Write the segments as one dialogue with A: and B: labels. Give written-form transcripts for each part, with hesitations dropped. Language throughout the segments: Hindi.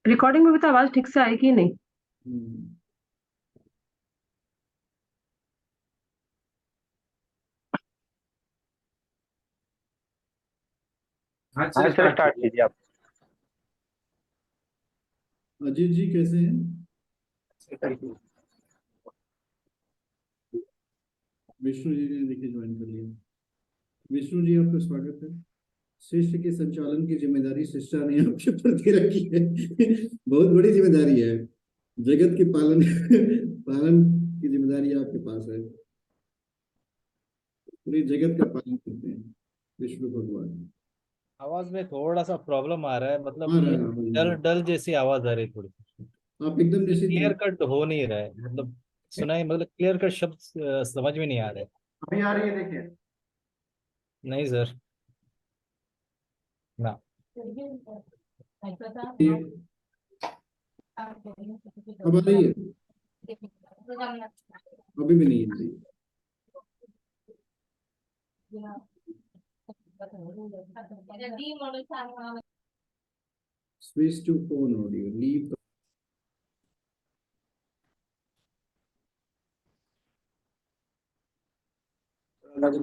A: रिकॉर्डिंग में भी तो आवाज ठीक से आएगी नहीं।
B: हम्म।
C: हाँ सर, स्टार्ट कीजिए आप।
B: अजीत जी कैसे हैं? विष्णु जी ने देखिए ज्वाइन कर लिया। विष्णु जी आपका स्वागत है। शिष्ट के संचालन की जिम्मेदारी शिष्टा ने आपके ऊपर दे रखी है। बहुत बड़ी जिम्मेदारी है। जगत के पालन पालन की जिम्मेदारी आपके पास है। पूरी जगत का पालन करते हैं विष्णु भगवान।
D: आवाज में थोड़ा सा प्रॉब्लम आ रहा है,
B: आ
D: मतलब
B: रहा है
D: डल
B: आवाज।
D: डल जैसी आवाज आ रही है थोड़ी सी।
B: आप एकदम जैसे
D: क्लियर कट हो नहीं रहा है, मतलब सुनाई, मतलब क्लियर कट शब्द समझ में नहीं आ रहे।
C: अभी आ रही है, देखिए।
D: नहीं सर, ना।
B: अब आ रही है? अभी भी नहीं है। Switch to phone audio leave.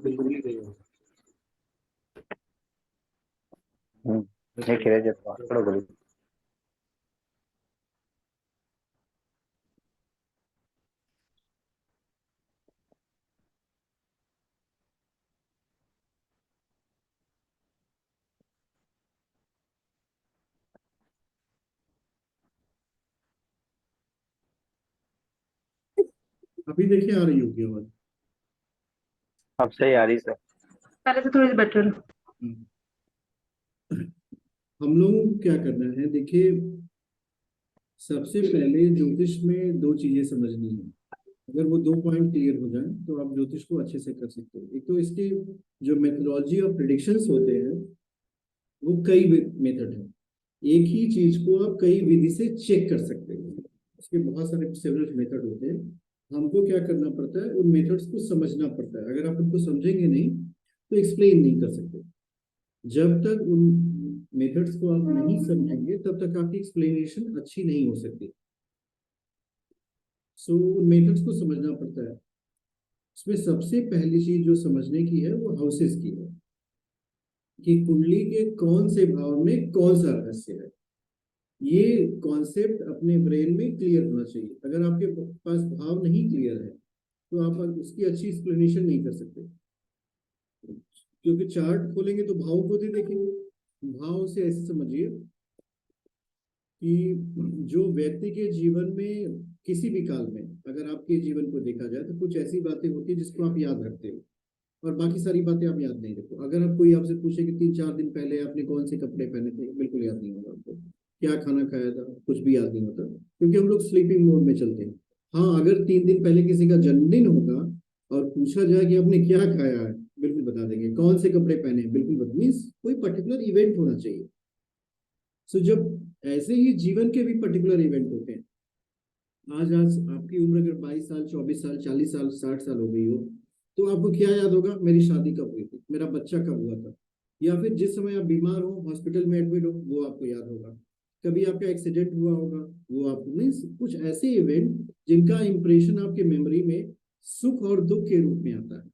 C: बिल्कुल ही गई हो। देखिए जब थोड़ा बोलिए।
B: अभी देखिए आ रही होगी आवाज।
C: अब सही आ रही सर।
A: पहले से थोड़ी बेटर।
B: हम्म। हम लोगों को क्या करना है देखिए। सबसे पहले ज्योतिष में दो चीजें समझनी है। अगर वो दो पॉइंट क्लियर हो जाए तो आप ज्योतिष को अच्छे से कर सकते हो। एक तो इसके जो मेथोलॉजी और प्रिडिक्शंस होते हैं वो कई मेथड है। एक ही चीज को आप कई विधि से चेक कर सकते हो। उसके बहुत सारे सेवरल मेथड होते हैं। हमको क्या करना पड़ता है, उन मेथड्स को समझना पड़ता है। अगर आप उनको समझेंगे नहीं तो एक्सप्लेन नहीं कर सकते। जब तक उन मेथड्स को आप नहीं समझेंगे तब तक आपकी एक्सप्लेनेशन अच्छी नहीं हो सकती। सो उन मेथड्स को समझना पड़ता है। इसमें सबसे पहली चीज जो समझने की है वो हाउसेस की है कि कुंडली के कौन से भाव में कौन सा रहस्य है। ये कॉन्सेप्ट अपने ब्रेन में क्लियर होना चाहिए। अगर आपके पास भाव नहीं क्लियर है तो आप उसकी अच्छी एक्सप्लेनेशन नहीं कर सकते। क्योंकि चार्ट खोलेंगे तो भाव को भी देखेंगे। भाव से ऐसे समझिए कि जो व्यक्ति के जीवन में किसी भी काल में अगर आपके जीवन को देखा जाए तो कुछ ऐसी बातें होती है जिसको आप याद रखते हो और बाकी सारी बातें आप याद नहीं रखो। अगर आप कोई आपसे पूछे कि 3-4 दिन पहले आपने कौन से कपड़े पहने थे, बिल्कुल याद नहीं होगा आपको। क्या खाना खाया था, कुछ भी याद नहीं होता, क्योंकि हम लोग स्लीपिंग मोड में चलते हैं। हाँ, अगर 3 दिन पहले किसी का जन्मदिन होगा और पूछा जाए कि आपने क्या खाया है, बिल्कुल बता देंगे। कौन से कपड़े पहने हैं, बिल्कुल बता। मीन्स कोई पर्टिकुलर इवेंट होना चाहिए। सो जब ऐसे ही जीवन के भी पर्टिकुलर इवेंट होते हैं। आज आज आपकी उम्र अगर 22 साल, 24 साल, 40 साल, 60 साल हो गई हो तो आपको क्या याद होगा? मेरी शादी कब हुई थी, मेरा बच्चा कब हुआ था, या फिर जिस समय आप बीमार हो, हॉस्पिटल में एडमिट हो, वो आपको याद होगा। कभी आपका एक्सीडेंट हुआ होगा, वो आपको। मीन्स कुछ ऐसे इवेंट जिनका इंप्रेशन आपके मेमोरी में सुख और दुख के रूप में आता है,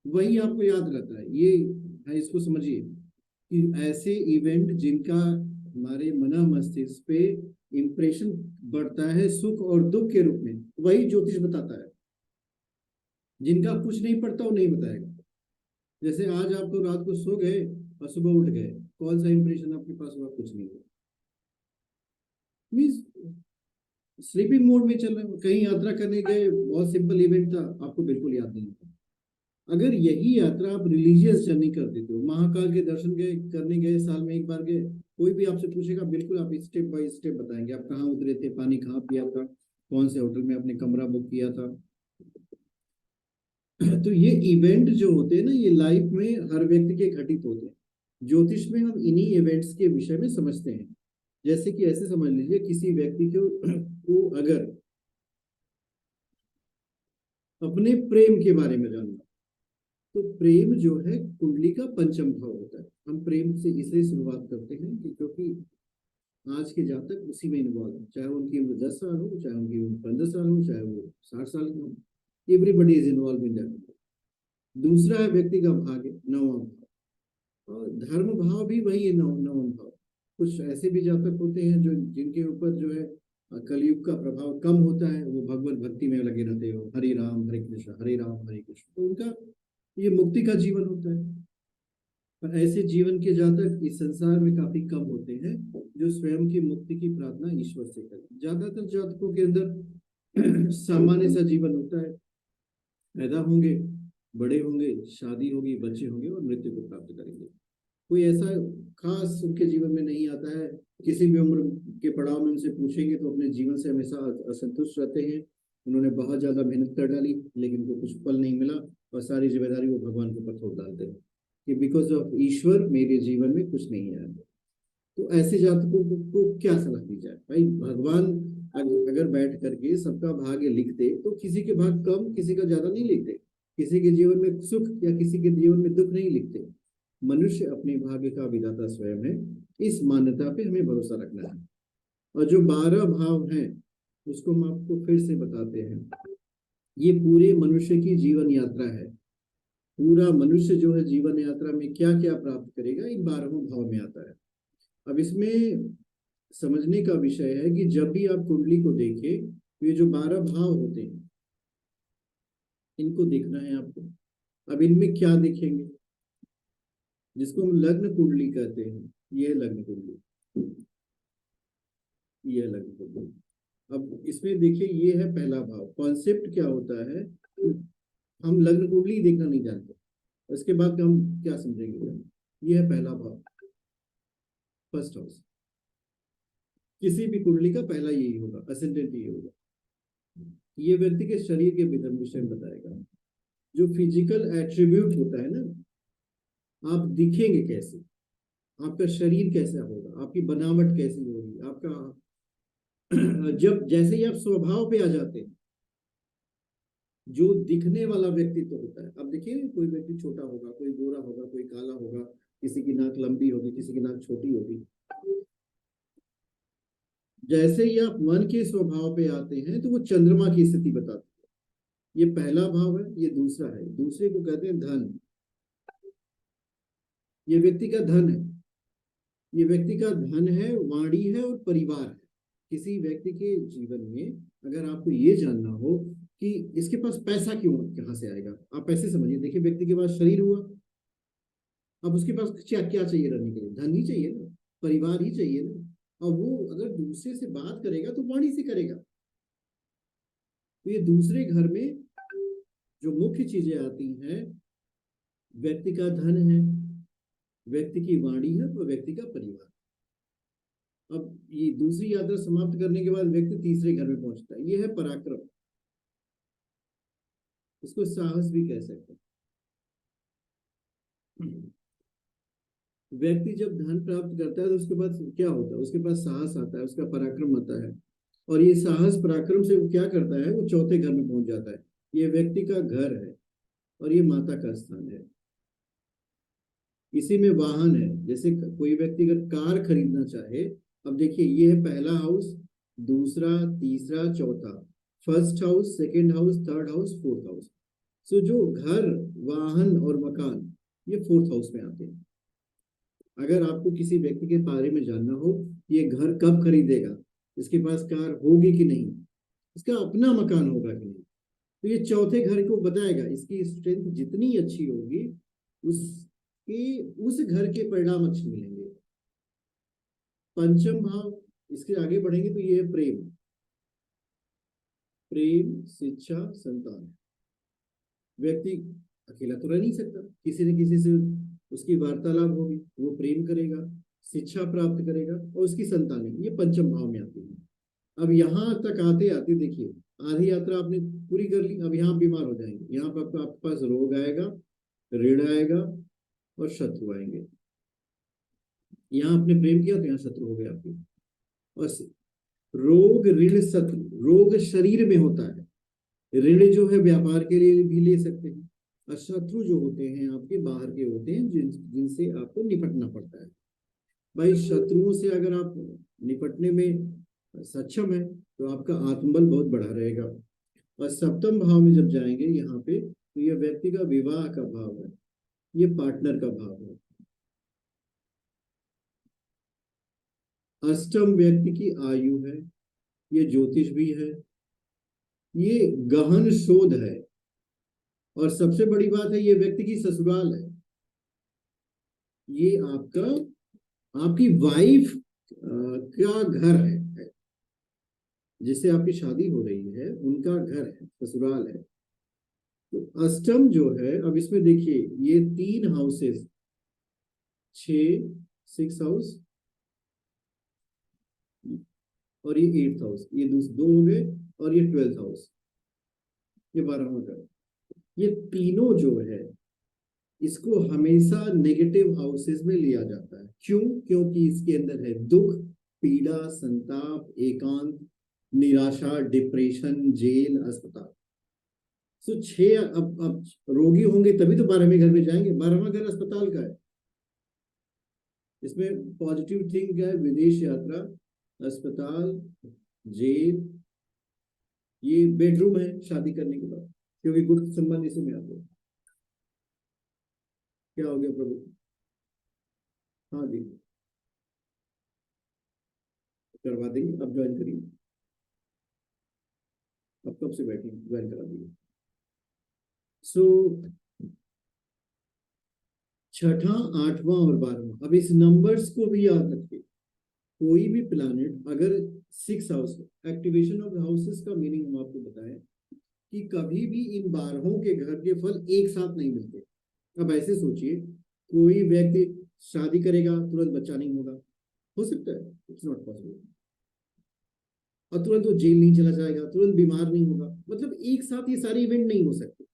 B: वही आपको याद रहता है। ये है, इसको समझिए कि ऐसे इवेंट जिनका हमारे मना मस्तिष्क पे इंप्रेशन बढ़ता है सुख और दुख के रूप में, वही ज्योतिष बताता है। जिनका कुछ नहीं पड़ता वो नहीं बताएगा। जैसे आज आप तो रात को सो गए और सुबह उठ गए, कौन सा इंप्रेशन आपके पास हुआ? कुछ नहीं हुआ। मीन्स स्लीपिंग मोड में चल रहे हो। कहीं यात्रा करने गए, बहुत सिंपल इवेंट था, आपको बिल्कुल याद नहीं होता। अगर यही यात्रा आप रिलीजियस जर्नी कर देते हो, महाकाल के दर्शन गए करने गए, साल में एक बार गए, कोई भी आपसे पूछेगा बिल्कुल आप स्टेप बाय स्टेप बताएंगे। आप कहाँ उतरे थे, पानी कहाँ पिया था, कौन से होटल में आपने कमरा बुक किया था। तो ये इवेंट जो होते हैं ना, ये लाइफ में हर व्यक्ति के घटित होते हैं। ज्योतिष में हम इन्हीं इवेंट्स के विषय में समझते हैं। जैसे कि ऐसे समझ लीजिए, किसी व्यक्ति को अगर अपने प्रेम के बारे में जानना, तो प्रेम जो है कुंडली का पंचम भाव होता है। हम प्रेम से इसलिए शुरुआत करते हैं कि क्योंकि आज के जातक उसी में इन्वॉल्व है, चाहे उनकी उम्र 10 साल हो, चाहे उनकी उम्र 15 साल हो, चाहे वो 60 साल की हो, everybody is involve in that. दूसरा है व्यक्ति का भाग्य, नवम भाव, और धर्म भाव भी वही है, नवम भाव। कुछ ऐसे भी जातक होते हैं जो जिनके ऊपर जो है कलयुग का प्रभाव कम होता है, वो भगवत भक्ति में लगे रहते हो, हरे राम हरे कृष्ण हरे राम हरे कृष्ण, तो उनका ये मुक्ति का जीवन होता है। पर ऐसे जीवन के जातक इस संसार में काफी कम होते हैं जो स्वयं की मुक्ति की प्रार्थना ईश्वर से करें। ज्यादातर जातकों के अंदर सामान्य सा जीवन होता है, पैदा होंगे, बड़े होंगे, शादी होगी, बच्चे होंगे और मृत्यु को प्राप्त करेंगे। कोई ऐसा खास उनके जीवन में नहीं आता है। किसी भी उम्र के पड़ाव में उनसे पूछेंगे तो अपने जीवन से हमेशा असंतुष्ट रहते हैं। उन्होंने बहुत ज्यादा मेहनत कर डाली लेकिन उनको कुछ फल नहीं मिला और सारी जिम्मेदारी वो भगवान के ऊपर थोप डालते हैं कि बिकॉज ऑफ ईश्वर मेरे जीवन में कुछ नहीं है। तो ऐसे जातकों को क्या सलाह दी जाए? भाई भगवान अगर बैठ करके सबका भाग्य लिखते तो किसी के भाग कम, किसी का ज्यादा नहीं लिखते, किसी के जीवन में सुख या किसी के जीवन में दुख नहीं लिखते। मनुष्य अपने भाग्य का विधाता स्वयं है, इस मान्यता पे हमें भरोसा रखना है। और जो 12 भाव हैं उसको हम आपको फिर से बताते हैं। ये पूरे मनुष्य की जीवन यात्रा है। पूरा मनुष्य जो है जीवन यात्रा में क्या क्या प्राप्त करेगा इन 12 भाव में आता है। अब इसमें समझने का विषय है कि जब भी आप कुंडली को देखें तो ये जो 12 भाव होते हैं इनको देखना है आपको। अब इनमें क्या देखेंगे, जिसको हम लग्न कुंडली कहते हैं, ये लग्न कुंडली, ये लग्न कुंडली। अब इसमें देखिए ये है पहला भाव। कॉन्सेप्ट क्या होता है, हम लग्न कुंडली देखना नहीं जानते, उसके बाद हम क्या समझेंगे। ये है पहला भाव, फर्स्ट हाउस। किसी भी कुंडली का पहला यही होगा, असेंडेंट यही होगा। ये व्यक्ति के शरीर के विषय में बताएगा। जो फिजिकल एट्रीब्यूट होता है ना, आप दिखेंगे कैसे, आपका शरीर कैसा होगा, आपकी बनावट कैसी होगी, आपका जब जैसे ही आप स्वभाव पे आ जाते हैं, जो दिखने वाला व्यक्तित्व होता है। अब देखिए कोई व्यक्ति छोटा होगा, कोई गोरा होगा, कोई काला होगा, किसी की नाक लंबी होगी, किसी की नाक छोटी होगी। जैसे ही आप मन के स्वभाव पे आते हैं तो वो चंद्रमा की स्थिति बताती है। ये पहला भाव है, ये दूसरा है। दूसरे को कहते हैं धन। ये व्यक्ति का धन है, ये व्यक्ति का धन है, वाणी है और परिवार है। किसी व्यक्ति के जीवन में अगर आपको ये जानना हो कि इसके पास पैसा क्यों, कहाँ से आएगा, आप ऐसे समझिए। देखिए व्यक्ति के पास शरीर हुआ, अब उसके पास क्या क्या चाहिए रहने के लिए? धन ही चाहिए ना, परिवार ही चाहिए ना। और वो अगर दूसरे से बात करेगा तो वाणी से करेगा। तो ये दूसरे घर में जो मुख्य चीजें आती हैं, व्यक्ति का धन है, व्यक्ति की वाणी है और व्यक्ति का परिवार। अब ये दूसरी यात्रा समाप्त करने के बाद व्यक्ति तीसरे घर में पहुंचता है। ये है पराक्रम, इसको साहस भी कह सकते हैं। व्यक्ति जब धन प्राप्त करता है तो उसके पास क्या होता है, उसके पास साहस आता है, उसका पराक्रम आता है। और ये साहस पराक्रम से वो क्या करता है, वो चौथे घर में पहुंच जाता है। ये व्यक्ति का घर है और ये माता का स्थान है। इसी में वाहन है। जैसे कोई व्यक्ति अगर कार खरीदना चाहे, अब देखिए ये है पहला हाउस, दूसरा, तीसरा, चौथा, first house, second house, third house, fourth house. So जो घर, वाहन और मकान ये फोर्थ हाउस में आते हैं। अगर आपको किसी व्यक्ति के बारे में जानना हो, ये घर कब खरीदेगा, इसके पास कार होगी कि नहीं, इसका अपना मकान होगा कि नहीं, तो ये चौथे घर को बताएगा। इसकी स्ट्रेंथ जितनी अच्छी होगी उस घर के परिणाम अच्छे मिलेंगे। पंचम भाव, इसके आगे बढ़ेंगे तो ये है प्रेम, प्रेम, शिक्षा, संतान। व्यक्ति अकेला तो रह नहीं सकता, किसी न किसी से उसकी वार्तालाप होगी, वो प्रेम करेगा, शिक्षा प्राप्त करेगा और उसकी संतान है। ये पंचम भाव में आती है। अब यहाँ तक आते आते देखिए आधी यात्रा आपने पूरी कर ली। अब यहाँ बीमार हो जाएंगे, यहाँ पर आपके पास रोग आएगा, ऋण आएगा और शत्रु आएंगे। यहाँ आपने प्रेम किया तो यहाँ शत्रु हो गए आपके। और रोग, ऋण, शत्रु, रोग शरीर में होता है, ऋण जो है व्यापार के लिए भी ले सकते हैं, और शत्रु जो होते हैं आपके बाहर के होते हैं जिनसे आपको निपटना पड़ता है। भाई शत्रुओं से अगर आप निपटने में सक्षम है तो आपका आत्मबल बहुत बढ़ा रहेगा। और सप्तम भाव में जब जाएंगे यहाँ पे तो यह व्यक्ति का विवाह का भाव है, ये पार्टनर का भाव है। अष्टम व्यक्ति की आयु है, ये ज्योतिष भी है, ये गहन शोध है। और सबसे बड़ी बात है ये व्यक्ति की ससुराल है, ये आपकी वाइफ का घर है, जिससे आपकी शादी हो रही है उनका घर है, ससुराल है। तो अष्टम जो है, अब इसमें देखिए ये 3 हाउसेस, 6 हाउस और ये 8th हाउस, ये 2 हो गए, और ये 12th हाउस, ये 12वां घर। ये तीनों जो है इसको हमेशा नेगेटिव हाउसेस में लिया जाता है। क्यों? क्योंकि इसके अंदर है दुख, पीड़ा, संताप, एकांत, निराशा, डिप्रेशन, जेल, अस्पताल। तो 6 अब रोगी होंगे तभी तो 12वें घर में जाएंगे। 12वां घर अस्पताल का है। इसमें पॉजिटिव थिंग क्या है? विदेश यात्रा, अस्पताल, जेल, ये बेडरूम है शादी करने के बाद, क्योंकि गुप्त संबंध इसी में आते हैं। क्या हो गया प्रभु? हाँ जी, करवा देंगे, अब ज्वाइन करिए। अब कब से बैठे ज्वाइन करा दीजिए। सो 6ठा, 8वां और 12वां, अब इस नंबर्स को भी याद रखिए। कोई भी प्लैनेट अगर 6 house, activation of the houses का मीनिंग हम आपको बताएं कि कभी भी इन 12 के घर के फल एक साथ नहीं मिलते। अब ऐसे सोचिए, कोई व्यक्ति शादी करेगा तुरंत बच्चा नहीं होगा, हो सकता है, इट्स नॉट पॉसिबल। और तुरंत वो जेल नहीं चला जाएगा, तुरंत बीमार नहीं होगा, मतलब एक साथ ये सारे इवेंट नहीं हो सकते।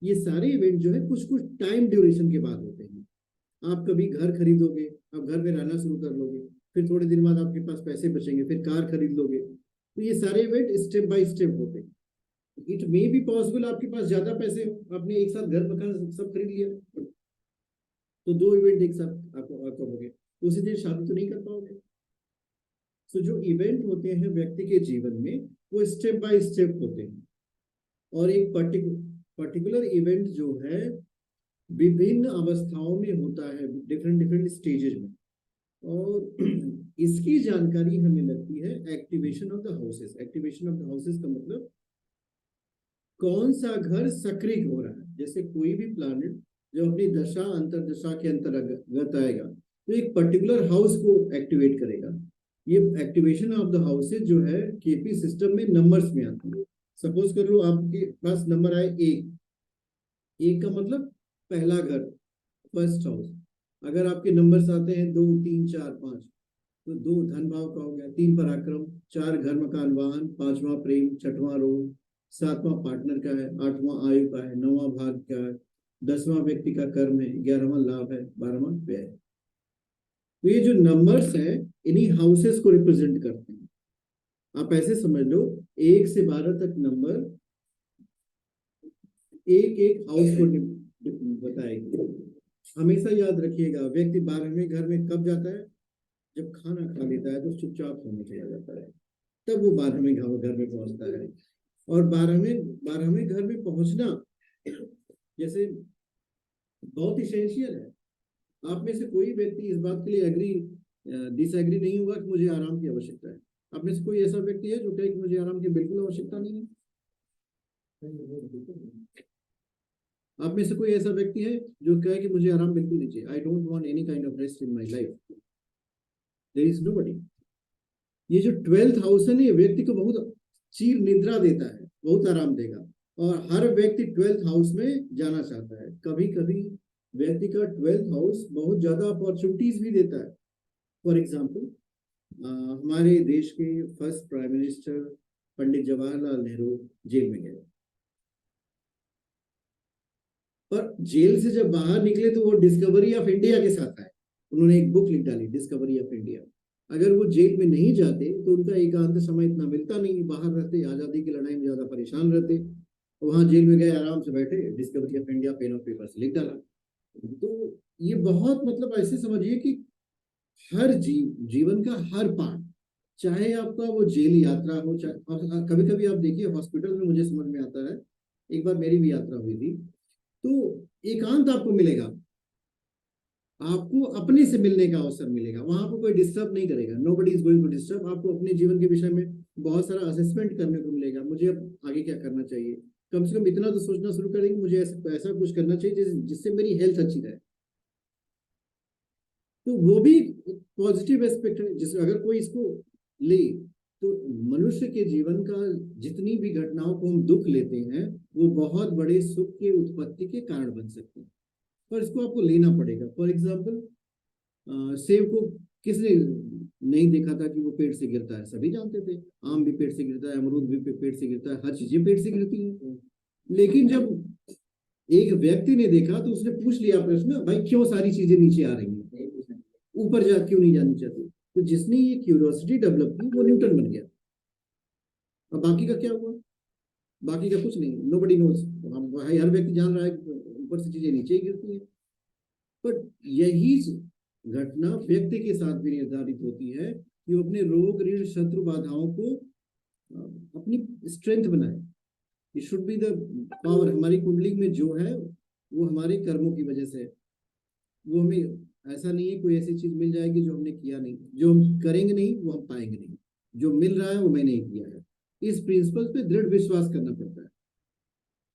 B: ये सारे इवेंट जो है कुछ कुछ टाइम ड्यूरेशन के बाद होते हैं। आप कभी घर खरीदोगे, आप घर में रहना शुरू कर लोगे, फिर थोड़े दिन बाद आपके पास पैसे बचेंगे, फिर कार खरीद लोगे। तो ये सारे इवेंट स्टेप बाय स्टेप होते हैं। इट मे बी पॉसिबल आपके पास ज्यादा पैसे हो, आपने एक साथ घर मकान सब खरीद लिया, तो 2 इवेंट एक साथ आपको हो गए, उसी दिन शादी तो नहीं कर पाओगे। तो जो इवेंट होते हैं व्यक्ति के जीवन में वो स्टेप बाय स्टेप होते हैं। और एक पर्टिकुलर इवेंट जो है विभिन्न अवस्थाओं में होता है, डिफरेंट स्टेजेस में। और इसकी जानकारी हमें लगती है activation of the houses. Activation of the houses का मतलब कौन सा घर सक्रिय हो रहा है। जैसे कोई भी प्लैनेट जो अपनी दशा अंतरदशा के अंतर्गत आएगा तो एक पर्टिकुलर हाउस को एक्टिवेट करेगा। ये एक्टिवेशन ऑफ द हाउसेस जो है केपी सिस्टम में नंबर्स में आते हैं। सपोज कर लो आपके पास नंबर आए 1 का मतलब पहला घर, फर्स्ट हाउस। अगर आपके नंबर्स आते हैं 2, 3, 4, 5, तो 2 धन भाव का हो गया, 3 पराक्रम, 4 घर मकान वाहन, 5वां प्रेम, 6वां रोग, 7वां पार्टनर का है, 8वां आयु का है, 9वां भाग का है, 10वां व्यक्ति का कर्म है, 11वां लाभ है, 12वां व्यय है। तो ये जो नंबर्स है इन्हीं हाउसेस को रिप्रेजेंट करते हैं। आप ऐसे समझ लो 1 से 12 तक नंबर एक हाउस को बताएगी। हमेशा याद रखिएगा, व्यक्ति 12वें घर में कब जाता है? जब खाना खा लेता है तो चुपचाप सोने चला जाता है, तब वो 12वें घर में पहुंचता है। और 12वें घर में पहुंचना जैसे बहुत इसेंशियल है। आप में से कोई व्यक्ति इस बात के लिए डिसएग्री नहीं होगा कि मुझे आराम की आवश्यकता है। आप में से कोई ऐसा व्यक्ति है जो कहे कि मुझे आराम की बिल्कुल आवश्यकता नहीं है? आप में से कोई ऐसा व्यक्ति है जो कहे कि मुझे आराम बिल्कुल नहीं चाहिए, I don't want any kind of rest in my life? There is nobody. ये जो 12th हाउस है ना, ये व्यक्ति को बहुत चीर निद्रा देता है, बहुत आराम देगा। और हर व्यक्ति 12th हाउस में जाना चाहता है। कभी कभी व्यक्ति का 12th हाउस बहुत ज्यादा अपॉर्चुनिटीज भी देता है। फॉर एग्जाम्पल, हमारे देश के first prime minister Pandit Jawaharlal Nehru jail में गए, पर जेल से जब बाहर निकले तो वो डिस्कवरी ऑफ इंडिया के साथ आए। उन्होंने एक बुक लिख डाली, डिस्कवरी ऑफ इंडिया। अगर वो जेल में नहीं जाते तो उनका एकांत समय इतना मिलता नहीं, बाहर रहते, आजादी की लड़ाई में ज्यादा परेशान रहते। वहां जेल में गए, आराम से बैठे, डिस्कवरी ऑफ इंडिया पेन और पेपर से लिख डाला। तो ये बहुत, मतलब ऐसे समझिए कि हर जीवन का हर पार्ट चाहे आपका वो जेल यात्रा हो, चाहे कभी कभी आप देखिए हॉस्पिटल में, मुझे समझ में आता है, एक बार मेरी भी यात्रा हुई थी, तो एकांत आपको मिलेगा, आपको अपने से मिलने का अवसर मिलेगा, वहां पर कोई डिस्टर्ब नहीं करेगा, nobody is going to disturb आपको। अपने जीवन के विषय में बहुत सारा असेसमेंट करने को मिलेगा, मुझे अब आगे क्या करना चाहिए, कम से कम इतना तो सोचना शुरू करेंगे मुझे ऐसा ऐसा कुछ करना चाहिए जिससे मेरी हेल्थ अच्छी रहे। तो वो भी पॉजिटिव एस्पेक्ट है, जिस अगर कोई इसको ले, तो मनुष्य के जीवन का जितनी भी घटनाओं को हम दुख लेते हैं, वो बहुत बड़े सुख के उत्पत्ति के कारण बन सकते हैं, पर इसको आपको लेना पड़ेगा। फॉर एग्जाम्पल, सेब को किसने नहीं देखा था कि वो पेड़ से गिरता है, सभी जानते थे। आम भी पेड़ से गिरता है, अमरूद भी पेड़ से गिरता है, हर चीजें पेड़ से गिरती हैं। लेकिन जब एक व्यक्ति ने देखा तो उसने पूछ लिया प्रश्न, भाई क्यों सारी चीजें नीचे आ रही हैं, ऊपर जा क्यों नहीं जानी चाहती? तो जिसने ये क्यूरियोसिटी डेवलप की वो न्यूटन बन गया। अब बाकी का क्या हुआ? बाकी का कुछ नहीं, नोबडी नोज। हर व्यक्ति जान रहा है ऊपर से चीजें नीचे ही गिरती हैं। बट यही घटना व्यक्ति के साथ भी निर्धारित होती है कि वो अपने रोग, ऋण, शत्रु, बाधाओं को अपनी स्ट्रेंथ बनाए। It should be the power. हमारी कुंडली में जो है वो हमारे कर्मों की वजह से है। वो हमें ऐसा नहीं है कोई ऐसी चीज मिल जाएगी जो हमने किया नहीं, जो हम करेंगे नहीं वो हम पाएंगे नहीं, जो मिल रहा है वो मैंने किया है। इस प्रिंसिपल पे दृढ़ विश्वास करना पड़ता है।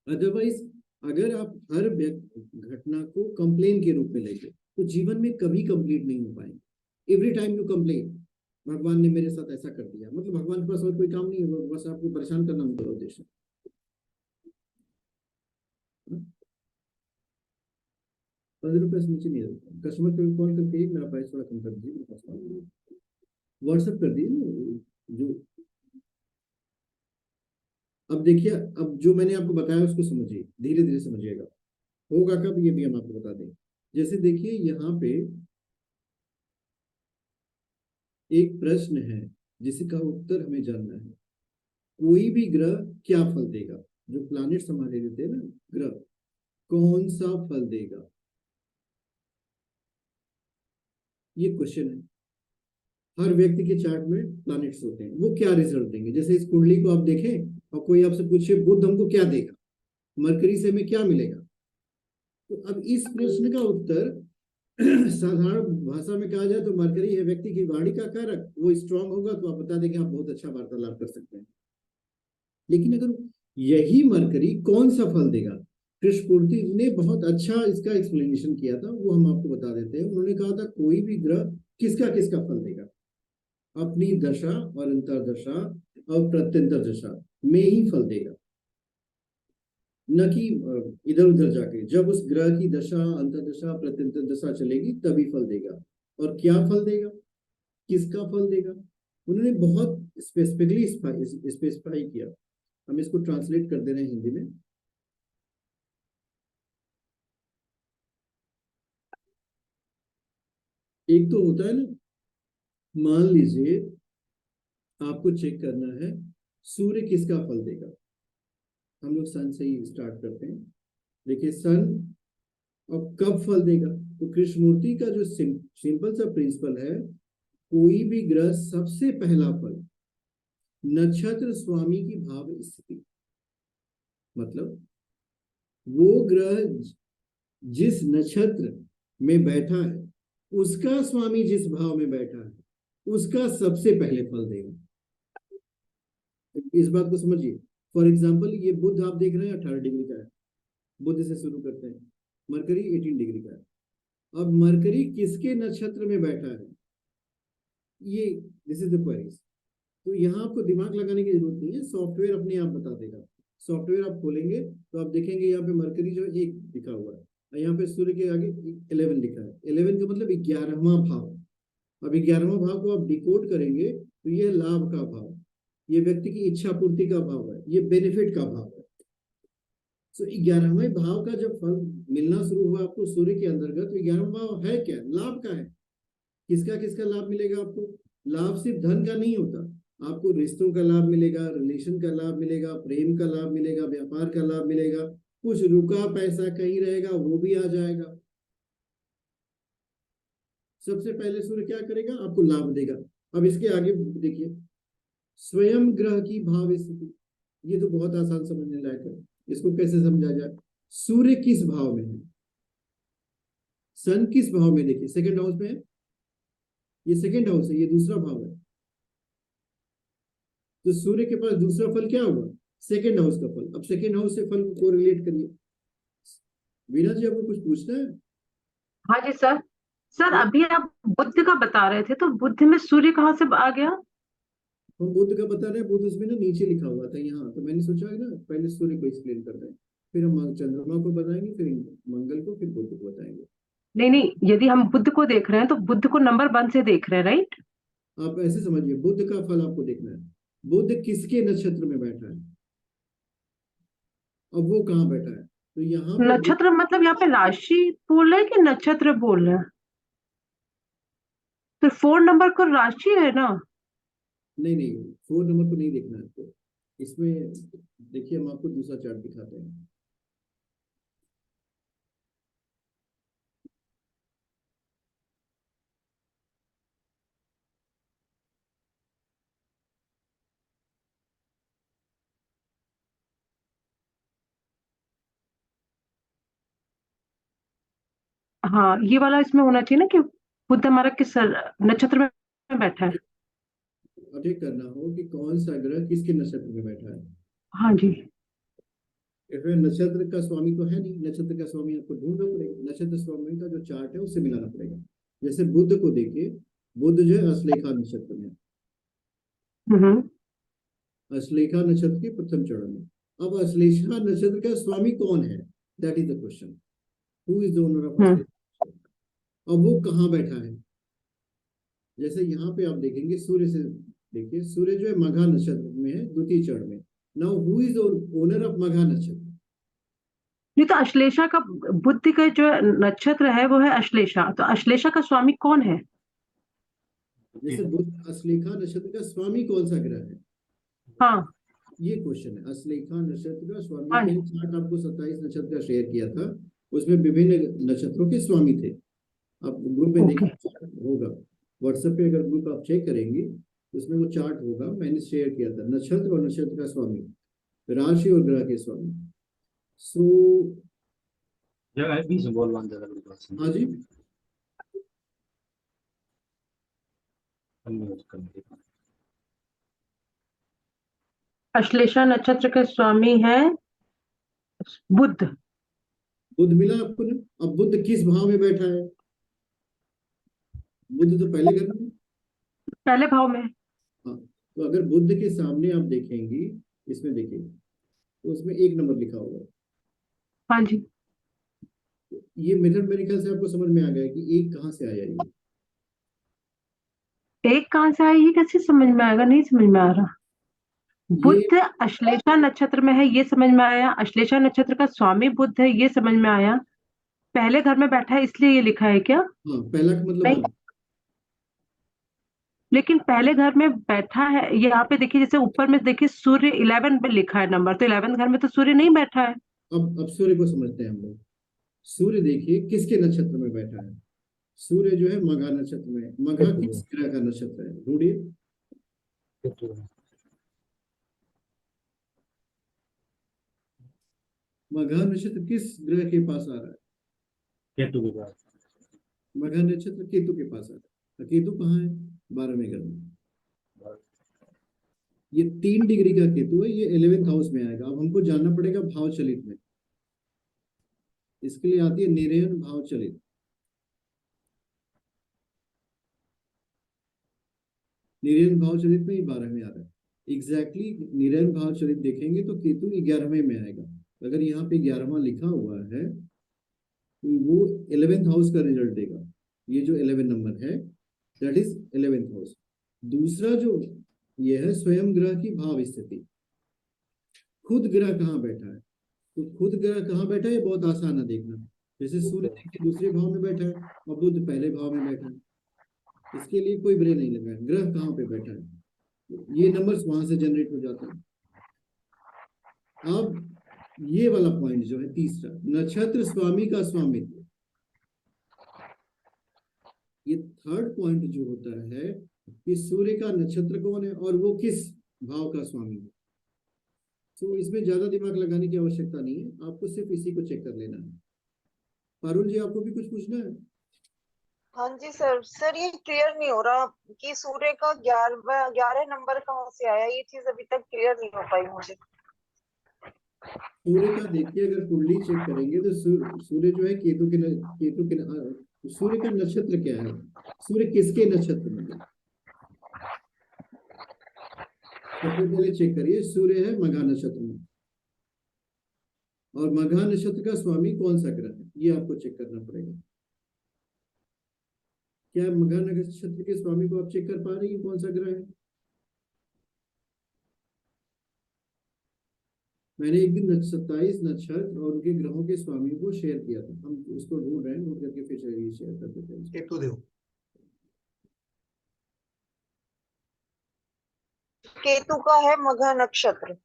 B: अदरवाइज अगर आप हर घटना को कंप्लेन के रूप में लेते तो जीवन में कभी कंप्लीट नहीं हो पाएंगे। एवरी टाइम यू कंप्लेन, भगवान ने मेरे साथ ऐसा कर दिया, मतलब भगवान के पास और कोई काम नहीं है, बस आपको परेशान करना उनका उद्देश्य। 15 रुपये से नीचे नहीं रहता। कस्टमर को कॉल करके मेरा प्राइस थोड़ा कम कर दीजिए, व्हाट्सएप कर दीजिए जो। अब देखिए, अब जो मैंने आपको बताया उसको समझिए, धीरे धीरे समझिएगा। होगा कब ये भी हम आपको बता दें। जैसे देखिए यहाँ पे एक प्रश्न है जिसका उत्तर हमें जानना है। कोई भी ग्रह क्या फल देगा? जो प्लैनेट्स हमारे रहते हैं ना, ग्रह कौन सा फल देगा, ये क्वेश्चन है। हर व्यक्ति के चार्ट में प्लैनेट्स होते हैं, वो क्या रिजल्ट देंगे। जैसे इस कुंडली को आप देखें और कोई आपसे पूछे बुध हमको क्या देगा, मरकरी से हमें क्या मिलेगा, तो अब इस प्रश्न का उत्तर साधारण भाषा में कहा जाए तो मरकरी है व्यक्ति की वाणी का कारक, वो स्ट्रांग होगा तो आप बता देंगे आप बहुत अच्छा वार्तालाप कर सकते हैं। लेकिन अगर यही मरकरी कौन सा फल देगा, कृष्णमूर्ति ने बहुत अच्छा इसका एक्सप्लेनेशन किया था, वो हम आपको बता देते हैं। उन्होंने कहा था कोई भी ग्रह किसका किसका फल देगा, अपनी दशा और अंतर्दशा और प्रत्यंतर दशा में ही फल देगा, न कि इधर उधर जाके। जब उस ग्रह की दशा, अंतर्दशा, प्रत्यंतर दशा चलेगी तभी फल देगा। और क्या फल देगा, किसका फल देगा, उन्होंने बहुत स्पेसिफिकली स्पेसिफाई किया। हम इसको ट्रांसलेट कर दे रहे हैं हिंदी में। एक तो होता है ना, मान लीजिए आपको चेक करना है सूर्य किसका फल देगा। हम लोग सन से ही स्टार्ट करते हैं। देखिए सन अब कब फल देगा, तो कृष्णमूर्ति का जो सिंपल सा प्रिंसिपल है, कोई भी ग्रह सबसे पहला फल नक्षत्र स्वामी की भाव स्थिति, मतलब वो ग्रह जिस नक्षत्र में बैठा है उसका स्वामी जिस भाव में बैठा है उसका सबसे पहले फल देगा। इस बात को समझिए। फॉर एग्जाम्पल ये बुध आप देख रहे हैं 18 डिग्री का है, बुध से शुरू करते हैं, मरकरी 18 डिग्री का है। अब मरकरी किसके नक्षत्र में बैठा है, ये दिस इज द क्वेरीज। तो यहाँ आपको दिमाग लगाने की जरूरत नहीं है, सॉफ्टवेयर अपने आप बता देगा। सॉफ्टवेयर आप खोलेंगे तो आप देखेंगे यहाँ पे मरकरी जो 1 लिखा हुआ है, यहाँ पे सूर्य के आगे 11 लिखा है। 11 का मतलब 11वां भाव। अब 11वां भाव को आप डिकोड करेंगे तो ये लाभ का भाव, ये व्यक्ति की इच्छा पूर्ति का भाव है, ये बेनिफिट का भाव है। तो 11वें भाव का जब फल मिलना शुरू हुआ आपको सूर्य के अंतर्गत, तो 11वां भाव है क्या, लाभ का है। किसका किसका लाभ मिलेगा आपको? लाभ सिर्फ धन का नहीं होता, आपको रिश्तों का लाभ मिलेगा, रिलेशन का लाभ मिलेगा, प्रेम का लाभ मिलेगा, व्यापार का लाभ मिलेगा, कुछ रुका पैसा कहीं रहेगा वो भी आ जाएगा। सबसे पहले सूर्य क्या करेगा, आपको लाभ देगा। अब इसके आगे देखिए, स्वयं ग्रह की भाव स्थिति, ये तो बहुत आसान समझने लायक है। इसको कैसे समझा जाए? सूर्य किस भाव में है, सन किस भाव में, देखिए सेकंड हाउस में है, ये सेकंड हाउस है, ये दूसरा भाव है। तो सूर्य के पास दूसरा फल क्या होगा? सेकंड हाउस का फल। अब सेकंड हाउस से फल को रिलेट करिए। वीना जी, आपको कुछ पूछना है?
A: हाँ जी सर। सर अभी आप बुद्ध का बता रहे थे, तो बुद्ध में सूर्य कहाँ से आ गया?
B: हम बुद्ध का बता रहे हैं, बुद्ध उसमें ना नीचे लिखा हुआ था यहाँ, तो मैंने सोचा है ना पहले सूर्य को एक्सप्लेन कर दें, फिर हम चंद्रमा को बताएंगे, फिर मंगल को, फिर बुद्ध को बताएंगे।
A: नहीं नहीं, यदि हम बुद्ध को देख रहे हैं तो बुद्ध को नंबर 1 से देख रहे हैं, राइट?
B: आप ऐसे समझिए, बुद्ध का फल आपको देखना है। बुद्ध किसके नक्षत्र में बैठा है, अब वो कहाँ बैठा है, तो यहाँ पे
A: नक्षत्र मतलब यहाँ पे राशि बोल रहे हैं कि नक्षत्र बोल रहे हैं? तो 4 नंबर को राशि है ना?
B: नहीं नहीं, 4 नंबर को नहीं देखना है आपको इसमें। देखिए, हम आपको दूसरा चार्ट दिखाते हैं।
A: हाँ, ये वाला इसमें होना चाहिए ना कि बुद्ध हमारा किस नक्षत्र में बैठा है।
B: अब ये करना हो कि कौन सा ग्रह किसके नक्षत्र में बैठा है।
A: हाँ जी।
B: इसमें नक्षत्र का स्वामी तो है नहीं, नक्षत्र का स्वामी आपको ढूंढना पड़ेगा, नक्षत्र स्वामी का जो चार्ट है उससे मिलाना पड़ेगा। जैसे बुद्ध को देखिए, बुद्ध जो है अश्लेखा नक्षत्र में,
A: हम्म।
B: अश्लेखा नक्षत्र के प्रथम चरण में। अब अश्लेषा नक्षत्र का स्वामी कौन है, that is the question. Who is the owner of
A: hmm.
B: Ashlesha? अब वो कहाँ बैठा है? जैसे यहाँ पे आप देखेंगे, सूर्य से देखिए, सूर्य जो है मघा नक्षत्र में है, द्वितीय चरण में। Now who is owner of Magha नक्षत्र?
A: नहीं तो अश्लेषा का, बुद्ध का जो नक्षत्र है वो है अश्लेषा, तो अश्लेषा का स्वामी कौन है?
B: जैसे बुध अश्लेखा नक्षत्र का स्वामी कौन सा ग्रह है,
A: हाँ।
B: ये क्वेश्चन है। अश्लेखा नक्षत्र का स्वामी,
A: हाँ
B: मैंने चार्ट आपको 27 नक्षत्र का शेयर किया था, उसमें विभिन्न नक्षत्रों के स्वामी थे। आप ग्रुप में
A: ओके।
B: देखिए, होगा व्हाट्सएप पे, अगर ग्रुप आप चेक करेंगे तो उसमें वो चार्ट होगा, मैंने शेयर किया था। नक्षत्र और नक्षत्र का स्वामी, राशि और ग्रह के स्वामी। सो हाँ जी,
A: अश्लेषा नक्षत्र के स्वामी है बुद्ध।
B: बुध मिला आपको ना? अब बुध किस भाव में बैठा है? बुध तो पहले घर में है।
A: पहले भाव में।
B: हाँ, तो अगर बुध के सामने आप देखेंगी, इसमें देखिए, तो उसमें 1 नंबर लिखा होगा।
A: हाँ जी।
B: ये मेथड मेरे ख्याल से आपको समझ में आ गया कि एक कहाँ से आया ये।
A: एक कहाँ से आई, ये कैसे समझ में आएगा? नहीं समझ में आ रहा।
B: ये
A: बुद्ध अश्लेषा नक्षत्र में है, ये समझ में आया। अश्लेषा नक्षत्र का स्वामी बुद्ध है, ये समझ में आया। पहले घर में बैठा है इसलिए ये लिखा है क्या?
B: हाँ, पहला का मतलब
A: नहीं,
B: हाँ।
A: लेकिन पहले घर में बैठा है, यहाँ पे देखिए, जैसे ऊपर में देखिए सूर्य 11 पे लिखा है नंबर, तो 11 घर में तो सूर्य नहीं बैठा है।
B: अब सूर्य को समझते हैं हम लोग। सूर्य देखिए किसके नक्षत्र में बैठा है। सूर्य जो है मघा नक्षत्र में। मघा किस ग्रह का नक्षत्र है, ढूंढिए। मघा नक्षत्र किस ग्रह के पास आ रहा है?
C: केतु के पास।
B: मघा नक्षत्र केतु के पास आ रहा है। केतु कहाँ है? 12वें घर में। ये 3 डिग्री का केतु है, ये 11th हाउस में आएगा। अब हमको जानना पड़ेगा भाव चलित में। इसके लिए आती है निरयन भाव चलित। निरयन भाव चलित में ही 12 में आ रहा है। एग्जैक्टली निरयन भाव चलित देखेंगे तो केतु 11वें में आएगा। अगर यहाँ पे 11वां लिखा हुआ है तो वो 11th हाउस का रिजल्ट देगा। ये जो 11 नंबर है, दैट इज 11th हाउस। दूसरा जो ये है स्वयं ग्रह की भाव स्थिति। खुद ग्रह कहाँ बैठा है, तो खुद ग्रह कहाँ बैठा है ये बहुत आसान है देखना। जैसे सूर्य देखिए दूसरे भाव में बैठा है और बुध पहले भाव में बैठा है। इसके लिए कोई ब्रे नहीं लगा है, ग्रह कहाँ पे बैठा है, ये नंबर्स वहां से जनरेट हो जाते हैं। अब ये वाला पॉइंट जो है तीसरा, नक्षत्र स्वामी का स्वामित्व। ये थर्ड पॉइंट जो होता है कि सूर्य का नक्षत्र कौन है और वो किस भाव का स्वामी है। तो इसमें ज्यादा दिमाग लगाने की आवश्यकता नहीं है, आपको सिर्फ इसी को चेक कर लेना है। पारुल जी, आपको भी कुछ पूछना है?
E: हाँ जी सर। सर ये क्लियर नहीं हो रहा कि सूर्य का 11 नंबर कहाँ से आया, ये चीज अभी तक क्लियर नहीं हो पाई मुझे।
B: सूर्य का देखिए, अगर कुंडली चेक करेंगे तो सूर्य जो है सूर्य का नक्षत्र क्या है, सूर्य किसके नक्षत्र में है? सबसे पहले चेक करिए, सूर्य है मघा नक्षत्र में, और मघा नक्षत्र का स्वामी कौन सा ग्रह है, ये आपको चेक करना पड़ेगा। क्या मघा नक्षत्र के स्वामी को आप चेक कर पा रही हैं कौन सा ग्रह है? मैंने एक दिन 27 नक्षत्र और उनके ग्रहों के स्वामी को शेयर किया था, हम उसको ढूंढ रहे हैं, ढूंढ करके फिर शेयर कर देते हैं।
C: केतु देव।
E: केतु का है मघा नक्षत्र।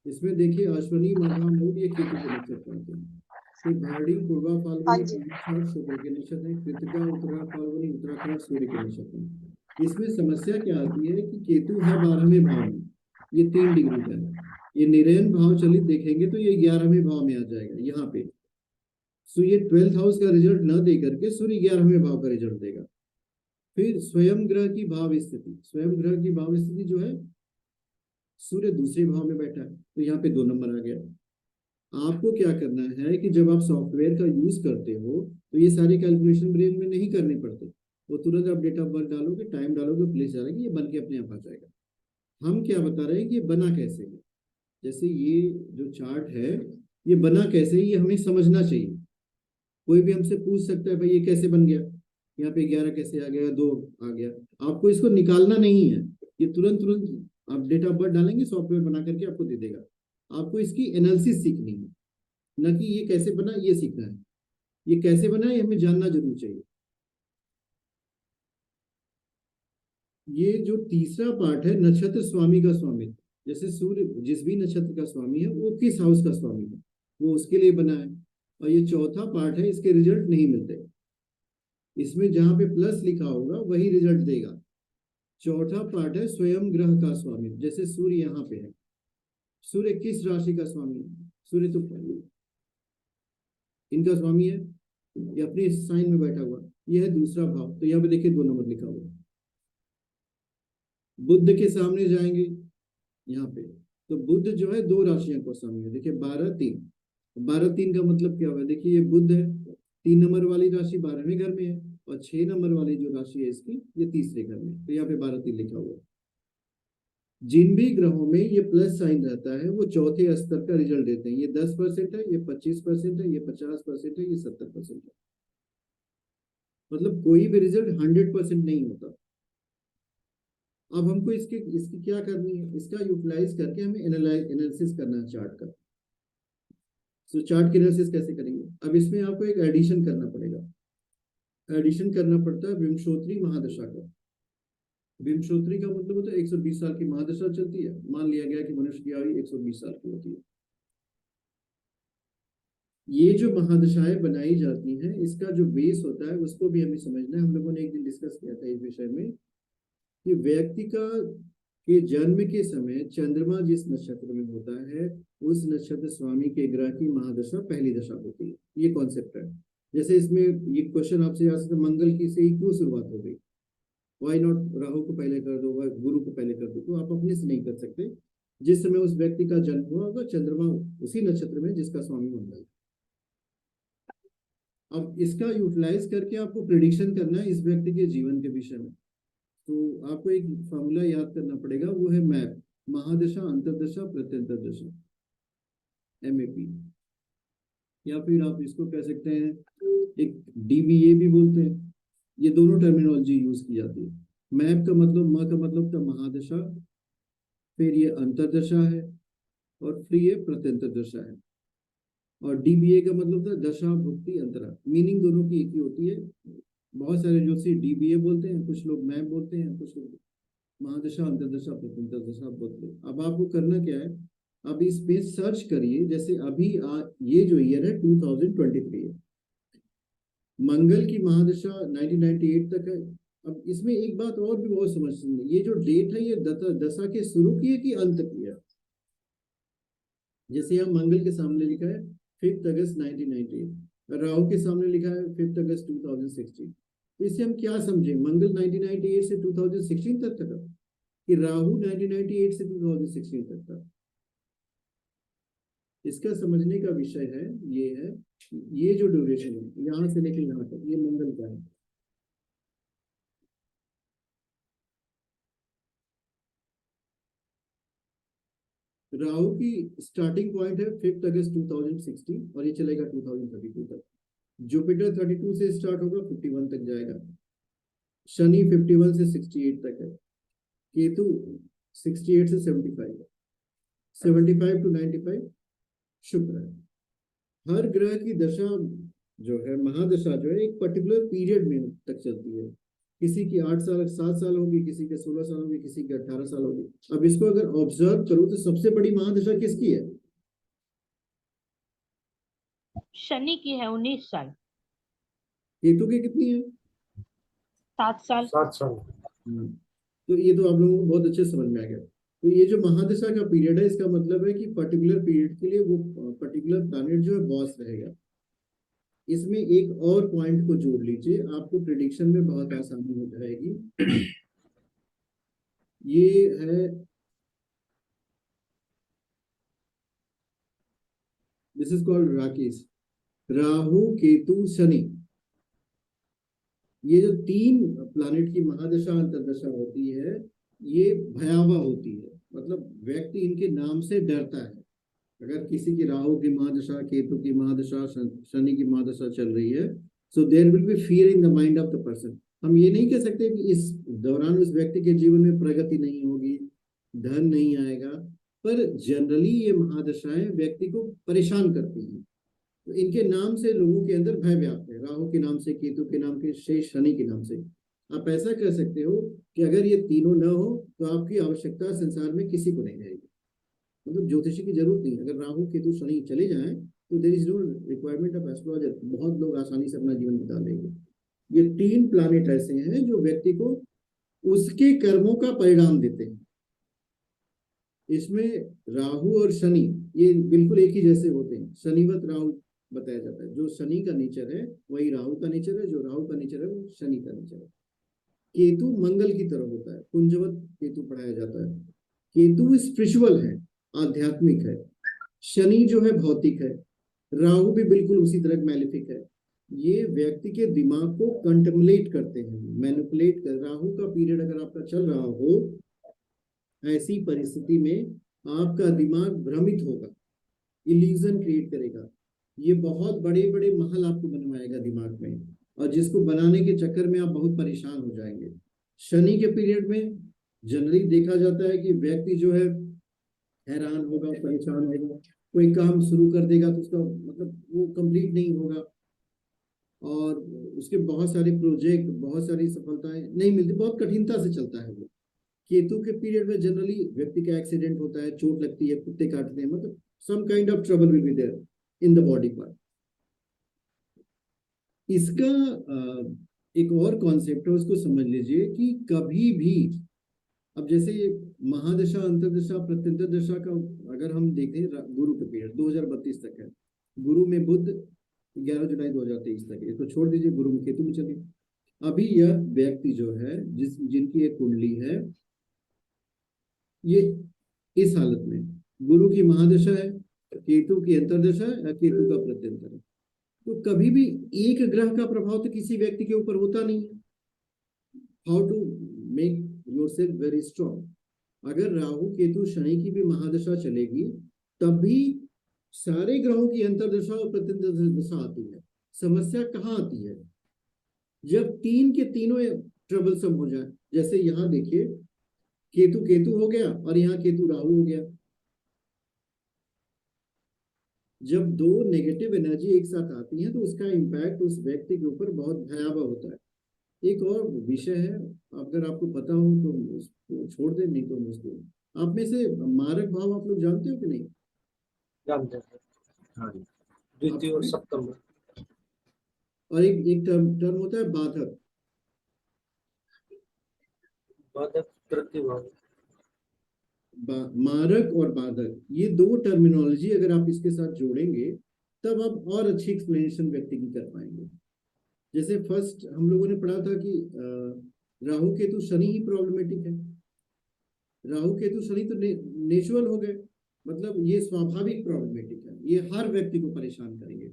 B: इसमें देखिए अश्विनी मघा मूल ये केतु के नक्षत्र आते हैं। फिर भरणी पूर्वा
E: हाँ
B: फाल्गुनी
E: जी।
B: पूर्वाषाढ़ शुक्र के नक्षत्र है, कृतिका उत्तरा फाल्गुनी उत्तराखंड सूर्य के नक्षत्र है। इसमें समस्या क्या आती है कि केतु है 12वें भाव में, ये 3 डिग्री का है, ये निरयन भाव चलित देखेंगे तो ये 11वें भाव में आ जाएगा यहाँ पे। सो ये 12th हाउस का रिजल्ट न दे करके सूर्य 11वें भाव का रिजल्ट देगा। फिर स्वयं ग्रह की भाव स्थिति, स्वयं ग्रह की भाव स्थिति जो है, सूर्य दूसरे भाव में बैठा है, तो यहाँ पे 2 नंबर आ गया। आपको क्या करना है कि जब आप सॉफ्टवेयर का यूज करते हो तो ये सारे कैलकुलेशन ब्रेन में नहीं करने पड़ते, वो तुरंत आप डेट ऑफ बर्थ डालोगे, टाइम डालोगे, प्लेस डालोगे, ये बन के अपने आप आ जाएगा। हम क्या बता रहे हैं कि ये बना कैसे है, जैसे ये जो चार्ट है ये बना कैसे है, ये हमें समझना चाहिए। कोई भी हमसे पूछ सकता है भाई ये कैसे बन गया, यहाँ पे 11 कैसे आ गया, 2 आ गया, आपको इसको निकालना नहीं है, ये तुरंत तुरंत आप डेट ऑफ बर्थ डालेंगे, सॉफ्टवेयर बना करके आपको दे देगा। आपको इसकी एनालिसिस सीखनी है, न कि ये कैसे बना ये सीखना है। ये कैसे बना है ये हमें जानना जरूर चाहिए। ये जो तीसरा पार्ट है नक्षत्र स्वामी का स्वामित्व, जैसे सूर्य जिस भी नक्षत्र का स्वामी है वो किस हाउस का स्वामी है, वो उसके लिए बना है। और ये चौथा पार्ट है, इसके रिजल्ट नहीं मिलते, इसमें जहां पे प्लस लिखा होगा वही रिजल्ट देगा। चौथा पार्ट है स्वयं ग्रह का स्वामी, जैसे सूर्य यहाँ पे है, सूर्य किस राशि का स्वामी है, सूर्य तो इनका स्वामी है, ये अपने साइन में बैठा हुआ, ये है दूसरा भाव, तो यहाँ पे देखिए 2 नंबर लिखा हुआ। बुध के सामने जाएंगे यहाँ पे, तो बुध जो है 2 राशियों का स्वामी है, देखिए 12-3, 12-3 का मतलब क्या हुआ, देखिए ये बुध है, 3 नंबर वाली राशि 12वें घर में है, और 6 नंबर वाली जो राशि है इसकी ये तीसरे घर में, तो यहाँ पे 12-3 लिखा हुआ है। जिन भी ग्रहों में ये प्लस साइन रहता है वो चौथे स्तर का रिजल्ट देते हैं, ये 10% है, ये 25% है, ये 50% है, ये 70% है। मतलब कोई भी रिजल्ट 100% नहीं होता। अब हमको इसकी क्या करनी है, इसका यूटिलाइज करके हमें एनालिसिस करना है चार्ट का। तो चार्ट की एनालिसिस कैसे करेंगे, अब इसमें आपको एक एडिशन करना पड़ेगा। एडिशन करना पड़ता है विंशोत्तरी महादशा का। विंशोत्तरी का मतलब होता है 120 साल की महादशा चलती है, मान लिया गया कि मनुष्य की आयु 120 साल की होती है। ये जो महादशाएं बनाई जाती हैं इसका जो बेस होता है उसको भी हमें समझना है। हम लोगों ने एक दिन डिस्कस किया था इस विषय में कि व्यक्ति का के जन्म के समय चंद्रमा जिस नक्षत्र में होता है उस नक्षत्र स्वामी के ग्रह की महादशा पहली दशा होती है, ये कॉन्सेप्ट है। जैसे इसमें ये क्वेश्चन आपसे आ सकता है मंगल की से ही क्यों शुरुआत हो गई, वाई नॉट राहु को पहले कर दो, गुरु को पहले कर दो, तो आप अपने से नहीं कर सकते। जिस समय उस व्यक्ति का जन्म हुआ होगा चंद्रमा उसी नक्षत्र में जिसका स्वामी मंगल है। अब इसका यूटिलाइज करके आपको प्रिडिक्शन करना है इस व्यक्ति के जीवन के विषय में। तो आपको एक फॉर्मूला याद करना पड़ेगा, वो है मैप, महादशा अंतरदशा प्रत्यंतर दशा, MAP, या फिर आप इसको कह सकते हैं एक DBA भी बोलते हैं। ये दोनों टर्मिनोलॉजी यूज की जाती है। मैप का मतलब, म का मतलब था महादशा, फिर ये अंतरदशा है, और फिर ये प्रत्यंतर दशा है, और DBA का मतलब था दशा भुक्ति अंतरा। मीनिंग दोनों की एक ही होती है। बहुत सारे जो सी DBA बोलते हैं, कुछ लोग मैप बोलते हैं, कुछ लोग महादशा अंतरदशा प्रत्यंतर दशा बोलते हैं। अब आपको करना क्या है, अब इस पे सर्च करिए, जैसे अभी ये जो ईयर है 2023 है, मंगल की महादशा 1998 तक है। अब इसमें एक बात और भी बहुत समझनी है, ये जो डेट है ये दशा के शुरू की है कि अंत की है। जैसे यहाँ मंगल के सामने लिखा है 5 अगस्त 1998, राहु के सामने लिखा है 5 अगस्त 2016। तो इससे हम क्या समझे, मंगल 1998 से 2016 तक था कि राहु 1998 से 2016 तक था? इसका समझने का विषय है, ये जो ड्यूरेशन है यहाँ से लेकर यहाँ तक, ये मंगल का है। राहु की स्टार्टिंग पॉइंट है 5 अगस्त 2016 और ये चलेगा 2032 तक। जुपिटर 32 से स्टार्ट होगा, 51 तक जाएगा। शनि 51 से 68 तक है। केतु 68 से 75 है। 75 टू 95 शुक्र है। हर ग्रह की दशा जो है, महादशा जो है, एक पर्टिकुलर पीरियड में तक चलती है। किसी की 8 साल 7 साल होगी, किसी के 16 साल होगी, किसी के 18 साल होगी। अब इसको अगर ऑब्जर्व करो तो सबसे बड़ी महादशा किसकी है?
F: शनि की है 19 साल।
B: केतु की कितनी है?
F: 7 साल।
C: 7 साल।
B: तो ये तो आप लोगों को बहुत अच्छे समझ में आ गया। तो ये जो महादशा का पीरियड है, इसका मतलब है कि पर्टिकुलर पीरियड के लिए वो पर्टिकुलर प्लैनेट जो है बॉस रहेगा। इसमें एक और पॉइंट को जोड़ लीजिए, आपको प्रिडिक्शन में बहुत आसानी हो जाएगी। ये है, this is called Rakesh, Rahu Ketu Shani. ये जो 3 प्लैनेट की महादशा अंतर्दशा होती है, ये भयावह होती है। मतलब व्यक्ति इनके नाम से डरता है। अगर किसी की राहु की महादशा, केतु की महादशा, शनि की महादशा चल रही है, so there will be fear in the mind of the person. हम ये नहीं कह सकते कि इस दौरान उस व्यक्ति के जीवन में प्रगति नहीं होगी, धन नहीं आएगा, पर जनरली ये महादशाएं व्यक्ति को परेशान करती हैं। तो इनके नाम से लोगों के अंदर भय व्याप्त है। राहु के नाम से, केतु के नाम के, शेष शनि के नाम से। आप ऐसा कह सकते हो कि अगर ये तीनों न हो तो आपकी आवश्यकता संसार में किसी को नहीं रहेगी। मतलब ज्योतिषी की जरूरत नहीं। अगर राहु केतु शनि चले जाएं तो there is no requirement of astrologer. बहुत लोग आसानी से अपना जीवन बिता लेंगे। ये 3 प्लैनेट ऐसे हैं जो व्यक्ति को उसके कर्मों का परिणाम देते हैं। इसमें राहु और शनि ये बिल्कुल एक ही जैसे होते हैं। शनिवत राहु बताया जाता है। जो शनि का नेचर है वही राहु का नेचर है, जो राहु का नेचर है वो शनि का नेचर है। केतु मंगल की तरह होता है, कुंजवत केतु पढ़ाया जाता है। केतु स्पिरिचुअल है, आध्यात्मिक है। शनि जो है भौतिक है। राहु भी बिल्कुल उसी तरह मैलिफिक है। ये व्यक्ति के दिमाग को कंटम्पलेट करते हैं, मैनिपुलेट कर। राहु का पीरियड अगर आपका चल रहा हो, ऐसी परिस्थिति में आपका दिमाग भ्रमित होगा, इल्यूजन क्रिएट करेगा। ये बहुत बड़े बड़े महल आपको बनवाएगा दिमाग में, और जिसको बनाने के चक्कर में आप बहुत परेशान हो जाएंगे। शनि के पीरियड में जनरली देखा जाता है कि व्यक्ति जो है हैरान होगा, परेशान होगा। कोई काम शुरू कर देगा तो उसका मतलब वो कंप्लीट नहीं होगा, और उसके बहुत सारे प्रोजेक्ट, बहुत सारी सफलताएं नहीं मिलती, बहुत कठिनता से चलता है वो। केतु के पीरियड में जनरली व्यक्ति का एक्सीडेंट होता है, चोट लगती है, कुत्ते काटते हैं, मतलब some kind of trouble will be there in the body part. इसका एक और कॉन्सेप्ट है, उसको समझ लीजिए कि कभी भी, अब जैसे महादशा, अंतर्दशा, प्रत्यंतर दशा का अगर हम देखें, गुरु के पीरियड 2032 तक है। गुरु में बुध 11 जुलाई 2023 तक है। इसको छोड़ दीजिए, गुरु में केतु में चलिए। अभी यह व्यक्ति जो है, जिनकी एक कुंडली है, ये इस हालत में गुरु की महादशा है, केतु की अंतर्दशा है, या केतु का प्रत्यंतर है, तो कभी भी एक ग्रह का प्रभाव तो किसी व्यक्ति के ऊपर होता नहीं है। How to make yourself very strong. अगर राहु केतु शनि की भी महादशा चलेगी, तब भी सारे ग्रहों की अंतर्दशा और प्रत्यंतर दशा आती है। समस्या कहाँ आती है? जब 3 के तीनों ट्रबलसम हो जाए। जैसे यहाँ देखिए, केतु केतु हो गया और यहाँ केतु राहु हो गया। जब 2 नेगेटिव एनर्जी एक साथ आती है तो उसका इम्पैक्ट उस व्यक्ति के ऊपर बहुत भयावह होता है। एक और विषय है, अगर आपको पता हो तो उसको छोड़ दे, नहीं तो उसको। आप में से मारक भाव आप लोग जानते हो कि नहीं?
C: जानते हैं। हाँ, द्वितीय और सप्तम।
B: और एक एक टर्म होता है बाधक।
C: बाधक प्रतिभाग।
B: मारक और बाधक, ये दो टर्मिनोलॉजी अगर आप इसके साथ जोड़ेंगे तब आप और अच्छी एक्सप्लेनेशन व्यक्ति की कर पाएंगे। जैसे फर्स्ट हम लोगों ने पढ़ा था कि राहु केतु शनि ही प्रॉब्लमेटिक है। राहु केतु शनि तो नेचुरल हो गए, मतलब ये स्वाभाविक प्रॉब्लमेटिक है, ये हर व्यक्ति को परेशान करेंगे।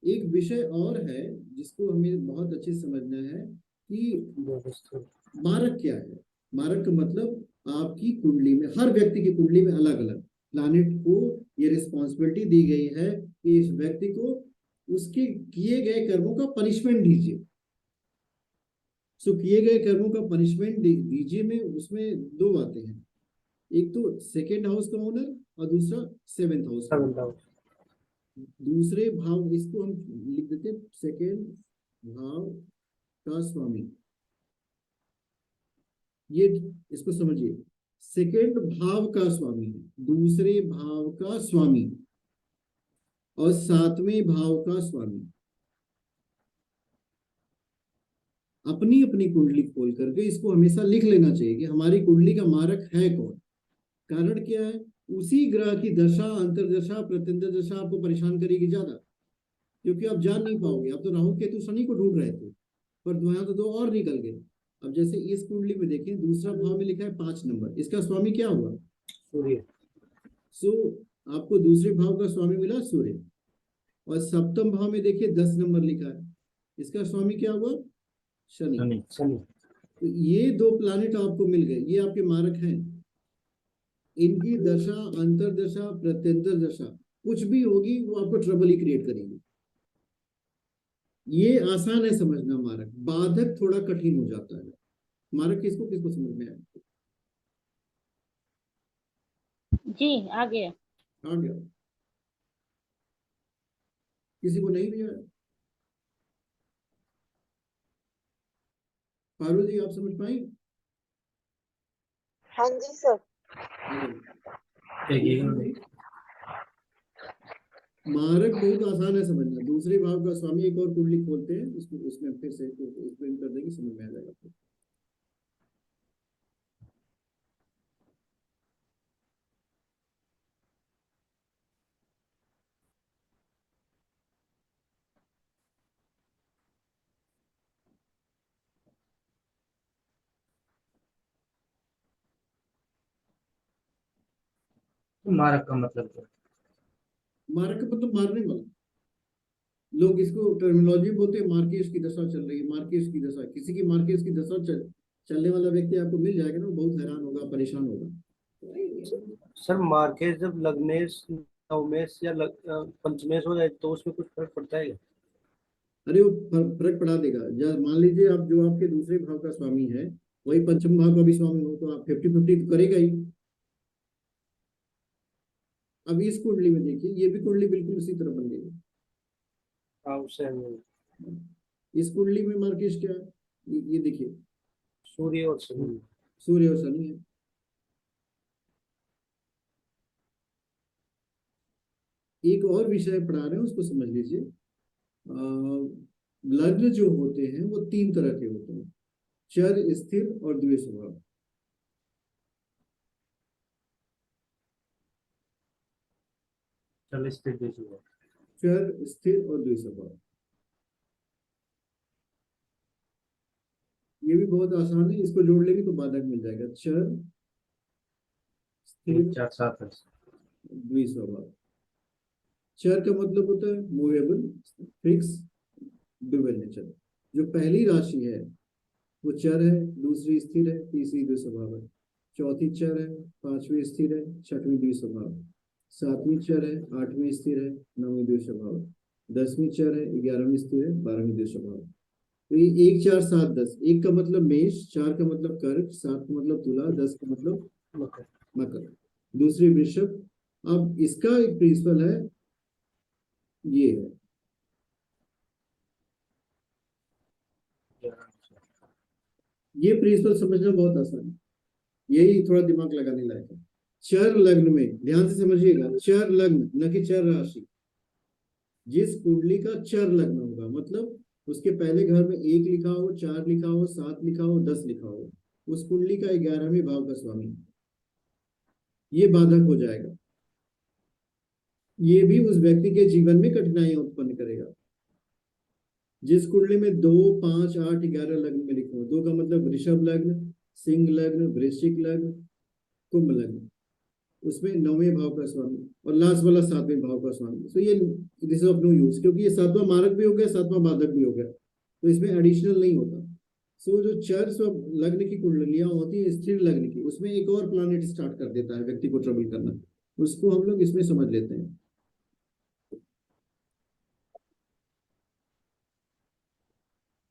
B: एक विषय और है जिसको हमें बहुत अच्छे से समझना है कि मारक क्या है। मारक का मतलब आपकी कुंडली में, हर व्यक्ति की कुंडली में अलग अलग प्लैनेट को ये रिस्पॉन्सिबिलिटी दी गई है कि इस व्यक्ति को उसके किए गए कर्मों का पनिशमेंट दीजिए। सो किए गए कर्मों का पनिशमेंट दीजिए में उसमें दो बातें हैं, एक तो सेकेंड हाउस का ओनर और दूसरा सेवेंथ हाउस का ओनर। दूसरे भाव, इसको हम लिख देते हैं सेकेंड भाव का स्वामी। ये इसको समझिए, सेकेंड भाव का स्वामी है, दूसरे भाव का स्वामी और सातवें भाव का स्वामी। अपनी अपनी कुंडली खोल करके इसको हमेशा लिख लेना चाहिए कि हमारी कुंडली का मारक है कौन। कारण क्या है, उसी ग्रह की दशा, अंतरदशा, प्रत्यंतर दशा आपको परेशान करेगी ज्यादा, क्योंकि आप जान नहीं पाओगे। आप तो राहु केतु शनि को ढूंढ रहे थे, पर यहाँ तो दो और निकल गए। अब जैसे इस कुंडली में देखें, दूसरा भाव में लिखा है 5 नंबर, इसका स्वामी क्या हुआ?
C: सूर्य।
B: सो आपको दूसरे भाव का स्वामी मिला सूर्य। और सप्तम भाव में देखिए 10 नंबर लिखा है, इसका स्वामी क्या हुआ? शनि। तो ये दो प्लैनेट आपको मिल गए, ये आपके मारक हैं। इनकी दशा, अंतरदशा, प्रत्यंतर दशा कुछ भी होगी वो आपको ट्रबल ही क्रिएट करेगी। ये आसान है समझना। मारक, बाधक थोड़ा कठिन हो जाता है। मारक किसको किसको समझ में आया?
F: जी आ गया।
B: आ गया? किसी को नहीं भी आया? पारुल जी आप समझ पाए?
E: हाँ जी सर।
B: मारक बहुत आसान है समझना। दूसरे भाव का स्वामी, एक और कुंडली खोलते हैं, उसमें फिर से एक्सप्लेन कर देंगे, समझ में आ जाएगा आपको।
C: मारक का मतलब क्या?
B: मारक का मतलब मारने वाला। लोग इसको टर्मिनोलॉजी बोलते हैं, मार्केश की दशा चल रही है, मार्केश की दशा। किसी की मार्केश की दशा चलने वाला व्यक्ति आपको मिल जाएगा ना, वो बहुत हैरान होगा, परेशान होगा।
C: सर मार्केज जब लग्नेश, नवमेश या पंचमेश हो जाए तो उसमें कुछ फर्क पड़ता है क्या?
B: अरे वो फर्क पड़ा देगा। जब मान लीजिए आप, जो आपके दूसरे भाव का स्वामी है वही पंचम भाव का भी स्वामी हो, तो आप 50-50 तो करेगा ही। अब इस कुंडली में देखिए, ये भी कुंडली बिल्कुल उसी तरह बन गई।
C: हाँ उससे
B: इस कुंडली में मार्केश क्या है? ये देखिए,
C: सूर्य और शनि।
B: सूर्य और शनि है। एक और विषय पढ़ा रहे हैं, उसको समझ लीजिए। लग्न जो होते हैं वो 3 तरह के होते हैं, चर, स्थिर और द्वय स्वभाव।
C: चल स्थिर
B: चर, स्थिर और द्वय स्वभाव। ये भी बहुत आसान है, इसको जोड़ लेंगे तो बाधक मिल जाएगा। चर, स्थिर,
C: 4-7
B: द्वय स्वभाव। चर का मतलब होता है मूवेबल, फिक्स, ड्यूअल नेचर। जो पहली राशि है वो चर है, दूसरी स्थिर है, तीसरी द्वय स्वभाव है, चौथी चर है, पांचवी स्थिर है, छठवीं द्वय स्वभाव, सातवीं चर है, आठवीं स्थिर है, नौवीं द्वय स्वभाव, 10वीं चर है, 11वीं स्थिर है, 12वीं द्वय स्वभाव। तो ये 1 4 7 10, 1 का मतलब मेष, 4 का मतलब कर्क, 7 का मतलब तुला, 10 का मतलब मकर, दूसरी वृषभ। अब इसका एक प्रिंसिपल है, ये है, ये प्रिंसिपल समझना बहुत आसान है, यही थोड़ा दिमाग लगाने लायक है। चर लग्न में ध्यान से समझिएगा, चर लग्न न कि चर राशि। जिस कुंडली का चर लग्न होगा, मतलब उसके पहले घर में 1 लिखा हो, 4 लिखा हो, 7 लिखा हो, 10 लिखा हो, उस कुंडली का 11वें भाव का स्वामी, ये बाधक हो जाएगा। ये भी उस व्यक्ति के जीवन में कठिनाइयां उत्पन्न करेगा। जिस कुंडली में 2, 5, 8, 11 लग्न में लिखो, 2 का मतलब वृषभ लग्न, सिंह लग्न, वृश्चिक लग्न, कुंभ लग्न, उसमें 9वें भाव का स्वामी और लास्ट वाला 7वें भाव का स्वामी। तो ये दिस ऑफ नो यूज, क्योंकि ये 7वां मारक भी हो गया, 7वां बाधक भी हो गया, तो इसमें एडिशनल नहीं होता। सो जो चर लग्न की कुंडलियां होती है स्थिर लग्न की, उसमें एक और प्लैनेट स्टार्ट कर देता है व्यक्ति को ट्रबल करना, उसको हम लोग इसमें समझ लेते हैं।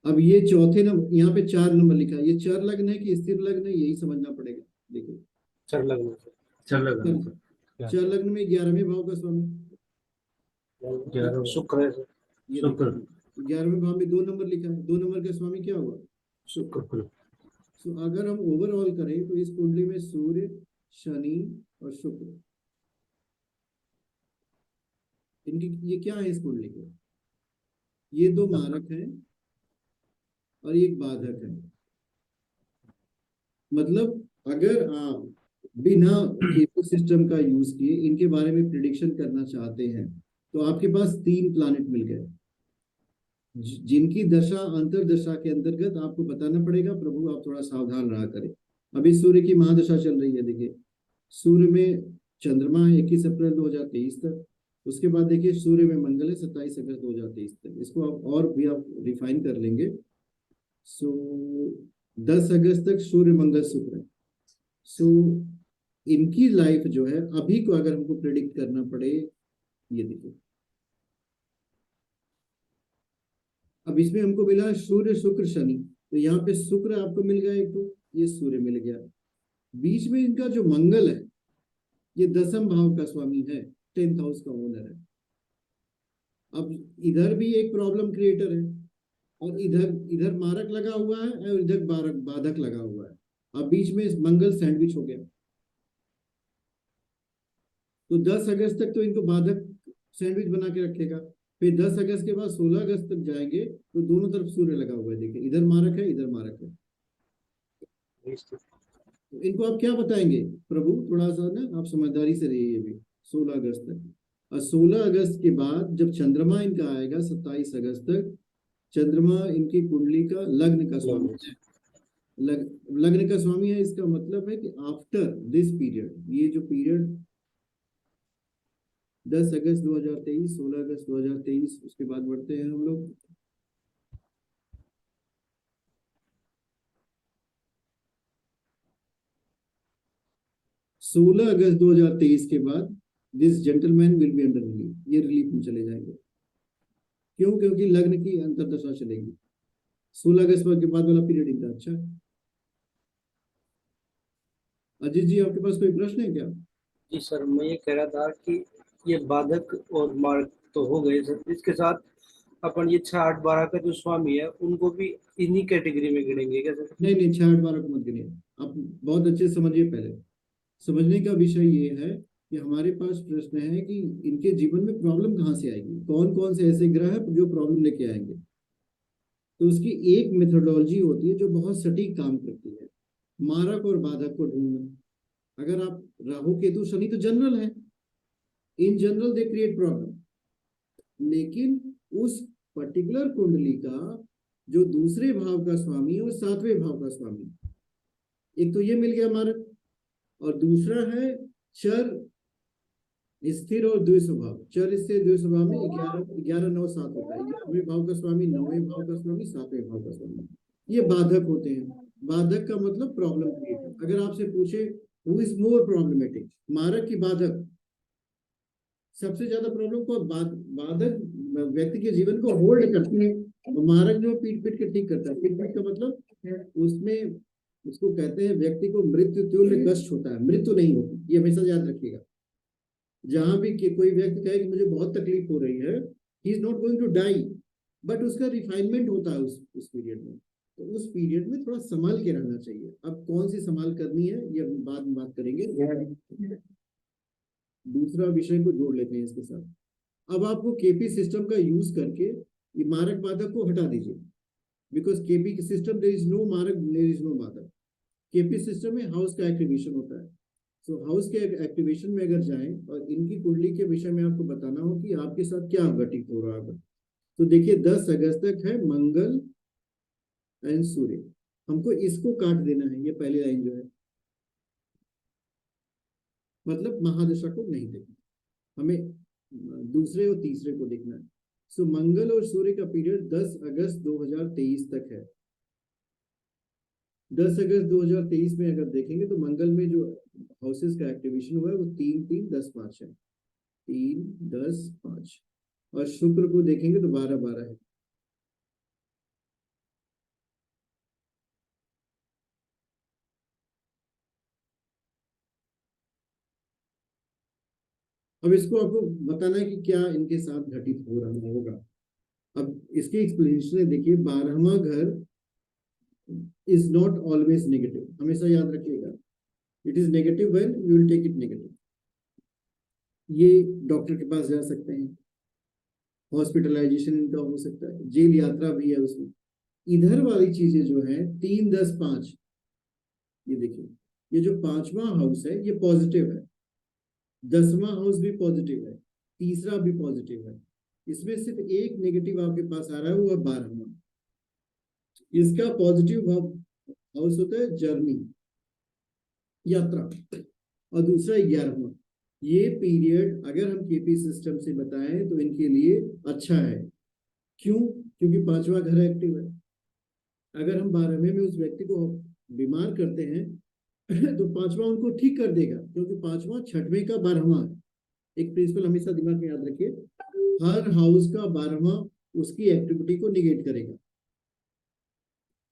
B: अब ये चौथे नंबर, यहाँ पे 4 नंबर लिखा है, ये चर लग्न है कि स्थिर लग्न है, यही समझना पड़ेगा। देखिए
C: चर लग्न
B: चर लग्न में 11वें भाव का स्वामी
C: शुक्र है सर।
B: ये 11वें भाव में 2 नंबर लिखा है, 2 नंबर का स्वामी क्या हुआ?
C: शुक्र।
B: सो अगर हम ओवरऑल करें तो इस कुंडली में सूर्य, शनि और शुक्र, इनकी ये क्या है इस कुंडली के? ये 2 मारक हैं और एक बाधक है। मतलब अगर आप बिना केतु सिस्टम का यूज किए इनके बारे में प्रिडिक्शन करना चाहते हैं तो आपके पास 3 प्लैनेट मिल गए, जिनकी दशा अंतरदशा के अंतर्गत आपको बताना पड़ेगा, प्रभु आप थोड़ा सावधान रहा करें। अभी सूर्य की महादशा चल रही है, देखिए सूर्य में चंद्रमा है 21 अप्रैल 2023 तक, उसके बाद देखिए सूर्य में मंगल है 27 अगस्त 2023 तक। इसको आप और भी आप रिफाइन कर लेंगे। सो 10 अगस्त तक सूर्य मंगल शुक्र है। सो इनकी लाइफ जो है अभी को अगर हमको प्रेडिक्ट करना पड़े, ये देखिए अब इसमें हमको मिला सूर्य, शुक्र, शनि, तो यहाँ पे शुक्र आपको मिल गया एक, तो ये सूर्य मिल गया। बीच में इनका जो मंगल है ये 10वें भाव का स्वामी है, 10th हाउस का ओनर है। अब इधर भी एक प्रॉब्लम क्रिएटर है और इधर मारक लगा हुआ है और इधर बाधक लगा हुआ है। अब बीच में मंगल सैंडविच हो गया, तो 10 अगस्त तक तो इनको बाधक सैंडविच बना के रखेगा। फिर 10 अगस्त के बाद 16 अगस्त तक जाएंगे तो दोनों तरफ सूर्य लगा हुआ है, देखिए इधर मारक है, इधर मारक है। तो इनको आप क्या बताएंगे? प्रभु थोड़ा सा ना आप समझदारी से रहिए। ये भी 16 अगस्त तक, और 16 अगस्त के बाद जब चंद्रमा इनका आएगा 27 अगस्त तक, चंद्रमा इनकी कुंडली का लग्न का स्वामी है। लग्न का स्वामी है, इसका मतलब है कि आफ्टर दिस पीरियड, ये जो पीरियड 10 अगस्त 2023, 16 अगस्त 2023, उसके बाद बढ़ते हैं हम लोग 16 अगस्त 2023 के बाद this gentleman will be under relief, ये रिलीफ में चले जाएंगे। क्यों? क्योंकि लग्न की अंतरदशा चलेगी। 16 अगस्त के बाद वाला पीरियड इनका अच्छा है। अजीत जी आपके पास कोई प्रश्न है क्या?
C: जी सर, मैं ये कह रहा था कि ये बाधक और मार्ग तो हो गए सर, इसके साथ अपन ये 6, 8, 12 का जो स्वामी है उनको भी इन्हीं कैटेगरी में गिनेंगे क्या सर?
B: नहीं नहीं, 6, 8, 12 को मत गिनिए। आप बहुत अच्छे से समझिए। पहले समझने का विषय ये है कि हमारे पास प्रश्न है कि इनके जीवन में प्रॉब्लम कहाँ से आएगी, कौन कौन से ऐसे ग्रह हैं जो प्रॉब्लम लेके आएंगे। तो उसकी एक मेथोडोलॉजी होती है जो बहुत सटीक काम करती है, मारक और बाधक को ढूंढना। अगर आप राहु केतु शनि तो जनरल है, in general they create problem, लेकिन उस पर्टिकुलर कुंडली का जो दूसरे भाव का स्वामी है वो 7वें भाव का स्वामी, एक तो ये मिल गया मारक, और दूसरा है चर स्थिर और द्वि स्वभाव। चर स्थिर द्वि स्वभाव में 11, 9, 7 होता है। 11वें भाव का स्वामी, 9वें भाव का स्वामी, 7वें भाव का स्वामी, ये बाधक होते हैं। बाधक का मतलब प्रॉब्लम क्रिएटर। अगर आपसे पूछे हु इज मोर प्रॉब्लमेटिक, मारक की बाधक, सबसे ज्यादा प्रॉब्लम को बाधक व्यक्ति के जीवन को होल्ड करती है, और मारक जो पीट पीट के ठीक करता है। पीट पीट का मतलब उसमें उसको कहते हैं व्यक्ति को मृत्यु तुल्य कष्ट होता है, मृत्यु नहीं होती, ये हमेशा याद रखिएगा। जहां भी कोई व्यक्ति कहे कि मुझे बहुत तकलीफ हो रही है, he is not going to die, but उसका रिफाइनमेंट होता है उस पीरियड में। तो उस पीरियड में थोड़ा संभाल के रहना चाहिए। अब कौन सी संभाल करनी है ये बाद में बात करेंगे, दूसरा विषय को जोड़ लेते हैं इसके साथ। अब आपको केपी सिस्टम का यूज करके ये मारक बाधक को हटा दीजिए, because KP system there is no मारक, देयर इज नो बाधक। केपी सिस्टम में हाउस का एक्टिवेशन होता है। सो हाउस के एक्टिवेशन में अगर जाएं और इनकी कुंडली के विषय में आपको बताना हो कि आपके साथ क्या घटित हो रहा है, तो देखिए 10 अगस्त तक है मंगल एंड सूर्य। हमको इसको काट देना है, ये पहली लाइन जो है, मतलब महादशा को नहीं देखना, हमें दूसरे और तीसरे को देखना है। सो मंगल और सूर्य का पीरियड 10 अगस्त 2023 तक है। 10 अगस्त 2023 में अगर देखेंगे तो मंगल में जो हाउसेस का एक्टिवेशन हुआ है वो 3 3 10 5 है, 3 10 5, और शुक्र को देखेंगे तो 12 12 है। अब इसको आपको बताना है कि क्या इनके साथ घटित हो रहा होगा। अब इसके एक्सप्लेनेशन देखिए, 12वां घर इज नॉट ऑलवेज नेगेटिव, हमेशा याद रखिएगा। It is negative when you will take it negative. ये डॉक्टर के पास जा सकते हैं, हॉस्पिटलाइजेशन इनका हो सकता है, जेल यात्रा भी है उसमें। इधर वाली चीजें जो है 3 10 5, ये देखिए, ये जो 5वां हाउस है ये पॉजिटिव है, 10वां हाउस भी पॉजिटिव है, तीसरा भी पॉजिटिव है। इसमें सिर्फ एक नेगेटिव आपके पास आ रहा है, वो है 12वां। इसका पॉजिटिव हाउस होता है जर्नी, यात्रा, और दूसरा 11वां। ये पीरियड अगर हम केपी सिस्टम से बताएं तो इनके लिए अच्छा है। क्यों? क्योंकि 5वां घर एक्टिव है। अगर हम 12वें में उस व्यक्ति को बीमार करते हैं तो 5वां उनको ठीक कर देगा, क्योंकि 5वां 6वें का 12वां है। एक प्रिंसिपल हमेशा दिमाग में याद रखिए, हर हाउस का 12वां उसकी एक्टिविटी को निगेट करेगा।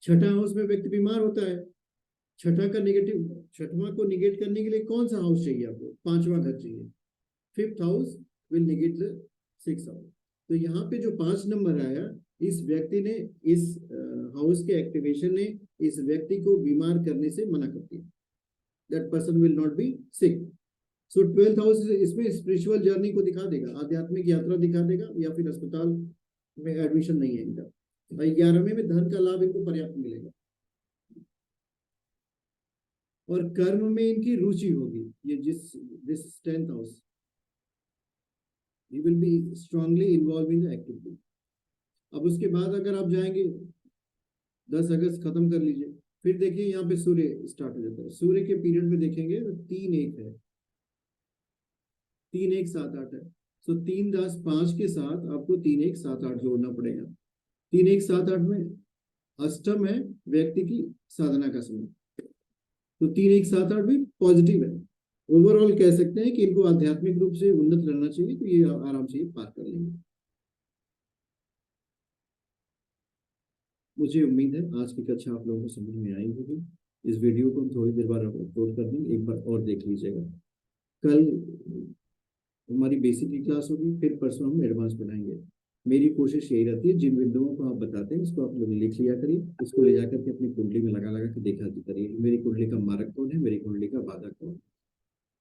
B: छठा हाउस में व्यक्ति बीमार होता है, छठा का नेगेटिव, छठवां को निगेट करने के लिए कौन सा हाउस चाहिए आपको? 5वां घर चाहिए। 5th house will negate the 6th house. तो यहाँ पे जो 5 नंबर आया, इस व्यक्ति ने, इस हाउस के एक्टिवेशन ने इस व्यक्ति को बीमार करने से मना कर दिया। That person will not be sick. So 12th house इसमें स्पिरिचुअल जर्नी को दिखा देगा, आध्यात्मिक यात्रा दिखा देगा, या फिर अस्पताल में एडमिशन नहीं है इनका। और 11वें में धन का लाभ इनको पर्याप्त मिलेगा, और कर्म में इनकी रुचि होगी। ये this 10th house, you will be strongly involve in the activity. अब उसके बाद अगर आप जाएंगे, 10 अगस्त खत्म कर लीजिए, फिर देखिए यहाँ पे सूर्य स्टार्ट हो जाता है। सूर्य के पीरियड में देखेंगे तो 3 1 है, 3 1 7 8 है। सो 3 10 5 के साथ आपको 3 1 7 8 जोड़ना पड़ेगा। 3 1 7 8 में अष्टम है व्यक्ति की साधना का समय, तो 3 1 7 8 भी पॉजिटिव है। ओवरऑल कह सकते हैं कि इनको आध्यात्मिक रूप से उन्नत रहना चाहिए, तो ये आराम से पार कर लेंगे। मुझे उम्मीद है आज की कक्षा आप लोगों को समझ में आई होगी। इस वीडियो को हम थोड़ी देर बाद अपलोड कर देंगे, एक बार और देख लीजिएगा। कल हमारी बेसिक की क्लास होगी, फिर परसों हम एडवांस पढ़ाएंगे। मेरी कोशिश यही रहती है, जिन बिंदुओं को आप बताते हैं उसको आप लोग लिख लिया करिए, उसको ले जाकर के अपनी कुंडली में लगा लगा के देखा करिए, मेरी कुंडली का मारक कौन है, मेरी कुंडली का बाधक कौन है।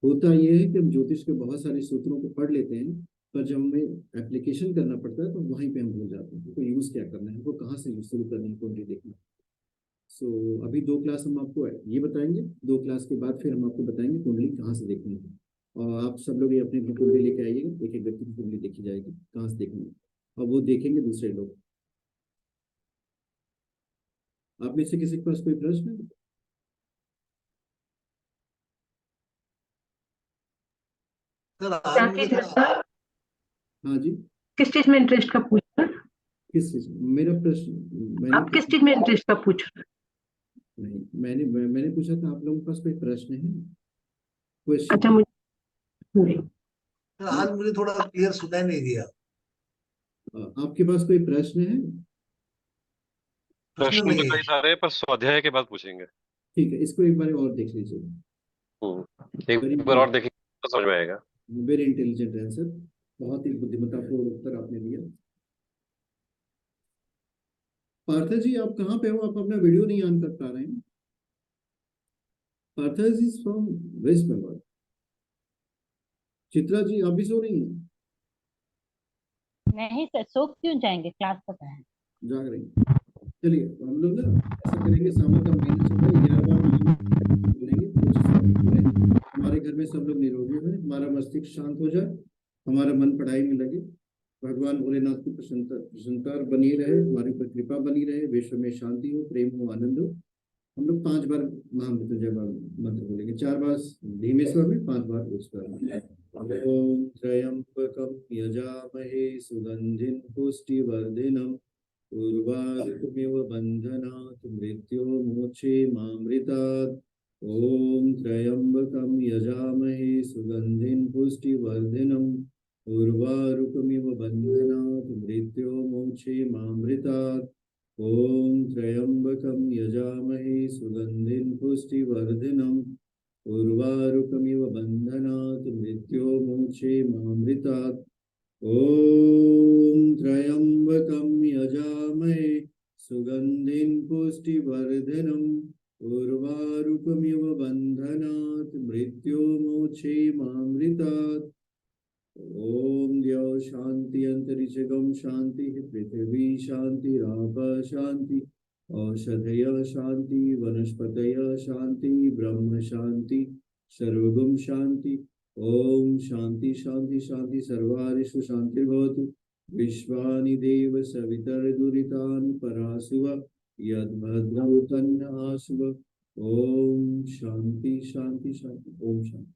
B: होता यह है कि हम ज्योतिष के बहुत सारे सूत्रों को पढ़ लेते हैं, पर जब हमें एप्लीकेशन करना पड़ता है तो वहीं पे हम भूल जाते हैं, तो यूज़ क्या करना है, हमको कहाँ से शुरू करना है कुंडली देखना। सो अभी 2 क्लास हम आपको ये बताएंगे, 2 क्लास के बाद फिर हम आपको बताएंगे कुंडली कहाँ से देखनी है। और आप सब लोग ये अपनी अपनी कुंडली लेके आइएगा, एक एक व्यक्ति की कुंडली देखी जाएगी कहाँ से देखनी है, और वो देखेंगे दूसरे लोग। आप में से किसी के पास कोई प्रश्न है?
G: सर आज
A: क्या
G: मुझे
A: चीज है
G: थोड़ा
A: सर?
B: हाँ जी,
A: किस चीज में इंटरेस्ट का पूछ रहे हैं?
B: किस चीज में? मेरा प्रश्न मैंने
A: आप किस चीज में इंटरेस्ट का पूछ रहे
B: नहीं, मैंने पूछा था आप लोगों के पास कोई प्रश्न है,
A: हैं?
B: क्वेश्चन?
A: अच्छा, मुझे नहीं।
G: सर आज मुझे थोड़ा क्लियर सुनाई नहीं दिया।
B: आपके पास कोई प्रश्न है?
G: प्रश्न
H: प्रश्न तो
G: नहीं है।
H: कई सारे हैं, पर स्वाध्याय के बाद पूछेंगे।
B: ठीक है, इसको एक बार और देख लीजिएगा।
H: एक
B: वेरी
H: बार और देखेंगे तो समझ में आएगा।
B: वेरी इंटेलिजेंट आंसर, बहुत ही बुद्धिमत्तापूर्ण उत्तर आपने दिया। पार्था जी आप कहाँ पे हो? आप अपना वीडियो नहीं ऑन कर पा रहे हैं। Partha ji is from West Bengal. Chitra ji आप भी सो रही हैं?
F: नहीं सर, सो क्यों जाएंगे, क्लास पता है।
B: जाग रही हैं। चलिए तो हम लोग ना ऐसा करेंगे, सावन का महीना चल रहा है, 11 बार नाम बोलेंगे, 25 बार बोलें। हमारे घर में सब लोग निरोगी हो, हमारा मस्तिष्क शांत हो जाए, हमारा मन पढ़ाई में लगे, भगवान भोलेनाथ की प्रसन्नता बनी रहे, हमारे ऊपर कृपा बनी रहे, विश्व में शांति हो, प्रेम हो, आनंद हो। हम लोग 5 बार महामृत्युंजय मंत्र बोलेंगे, 4 बार धीमे स्वर में, 5 बार उच्च स्वर में। ओम त्र्यंबकम यजामहे सुगंधिं पुष्टिवर्धिनम् उर्वारुकमिव बन्धनात् मृत्योर्मोक्षे मामृतात्। ओम त्र्यंबकम यजामहे सुगंधिं पुष्टिवर्धिनम् उर्वारुकमिव बन्धनात् मृत्योर्मोक्षे मामृतात्। ओम त्र्यंबकम यजामहे सुगंधिं पुष्टिवर्धिनम् उर्वारुकमिव बन्धनात् मृत्योर्मोक्षे मामृतात्। ओम त्र्यंबकम यजामहे सुगंधिं पुष्टिवर्धिनम् उर्वारुकमिव बन्धनात् मृत्योर्मोक्षे मामृतात्। ओम द्यौ शांति अंतरिक्षगम शांति पृथ्वी शांति राप शांति औषधय शांति वनस्पतय शांति ब्रह्म शांति सर्वगुण शांति। ओम शांति शांति शांति सर्वारिषु शांतिर्भवतु। विश्वानि देव सवितर्दुरितानि परासुव यद्भद्रं तन्नः आसुव। ओम शांति शांति शांति। ओम शांति।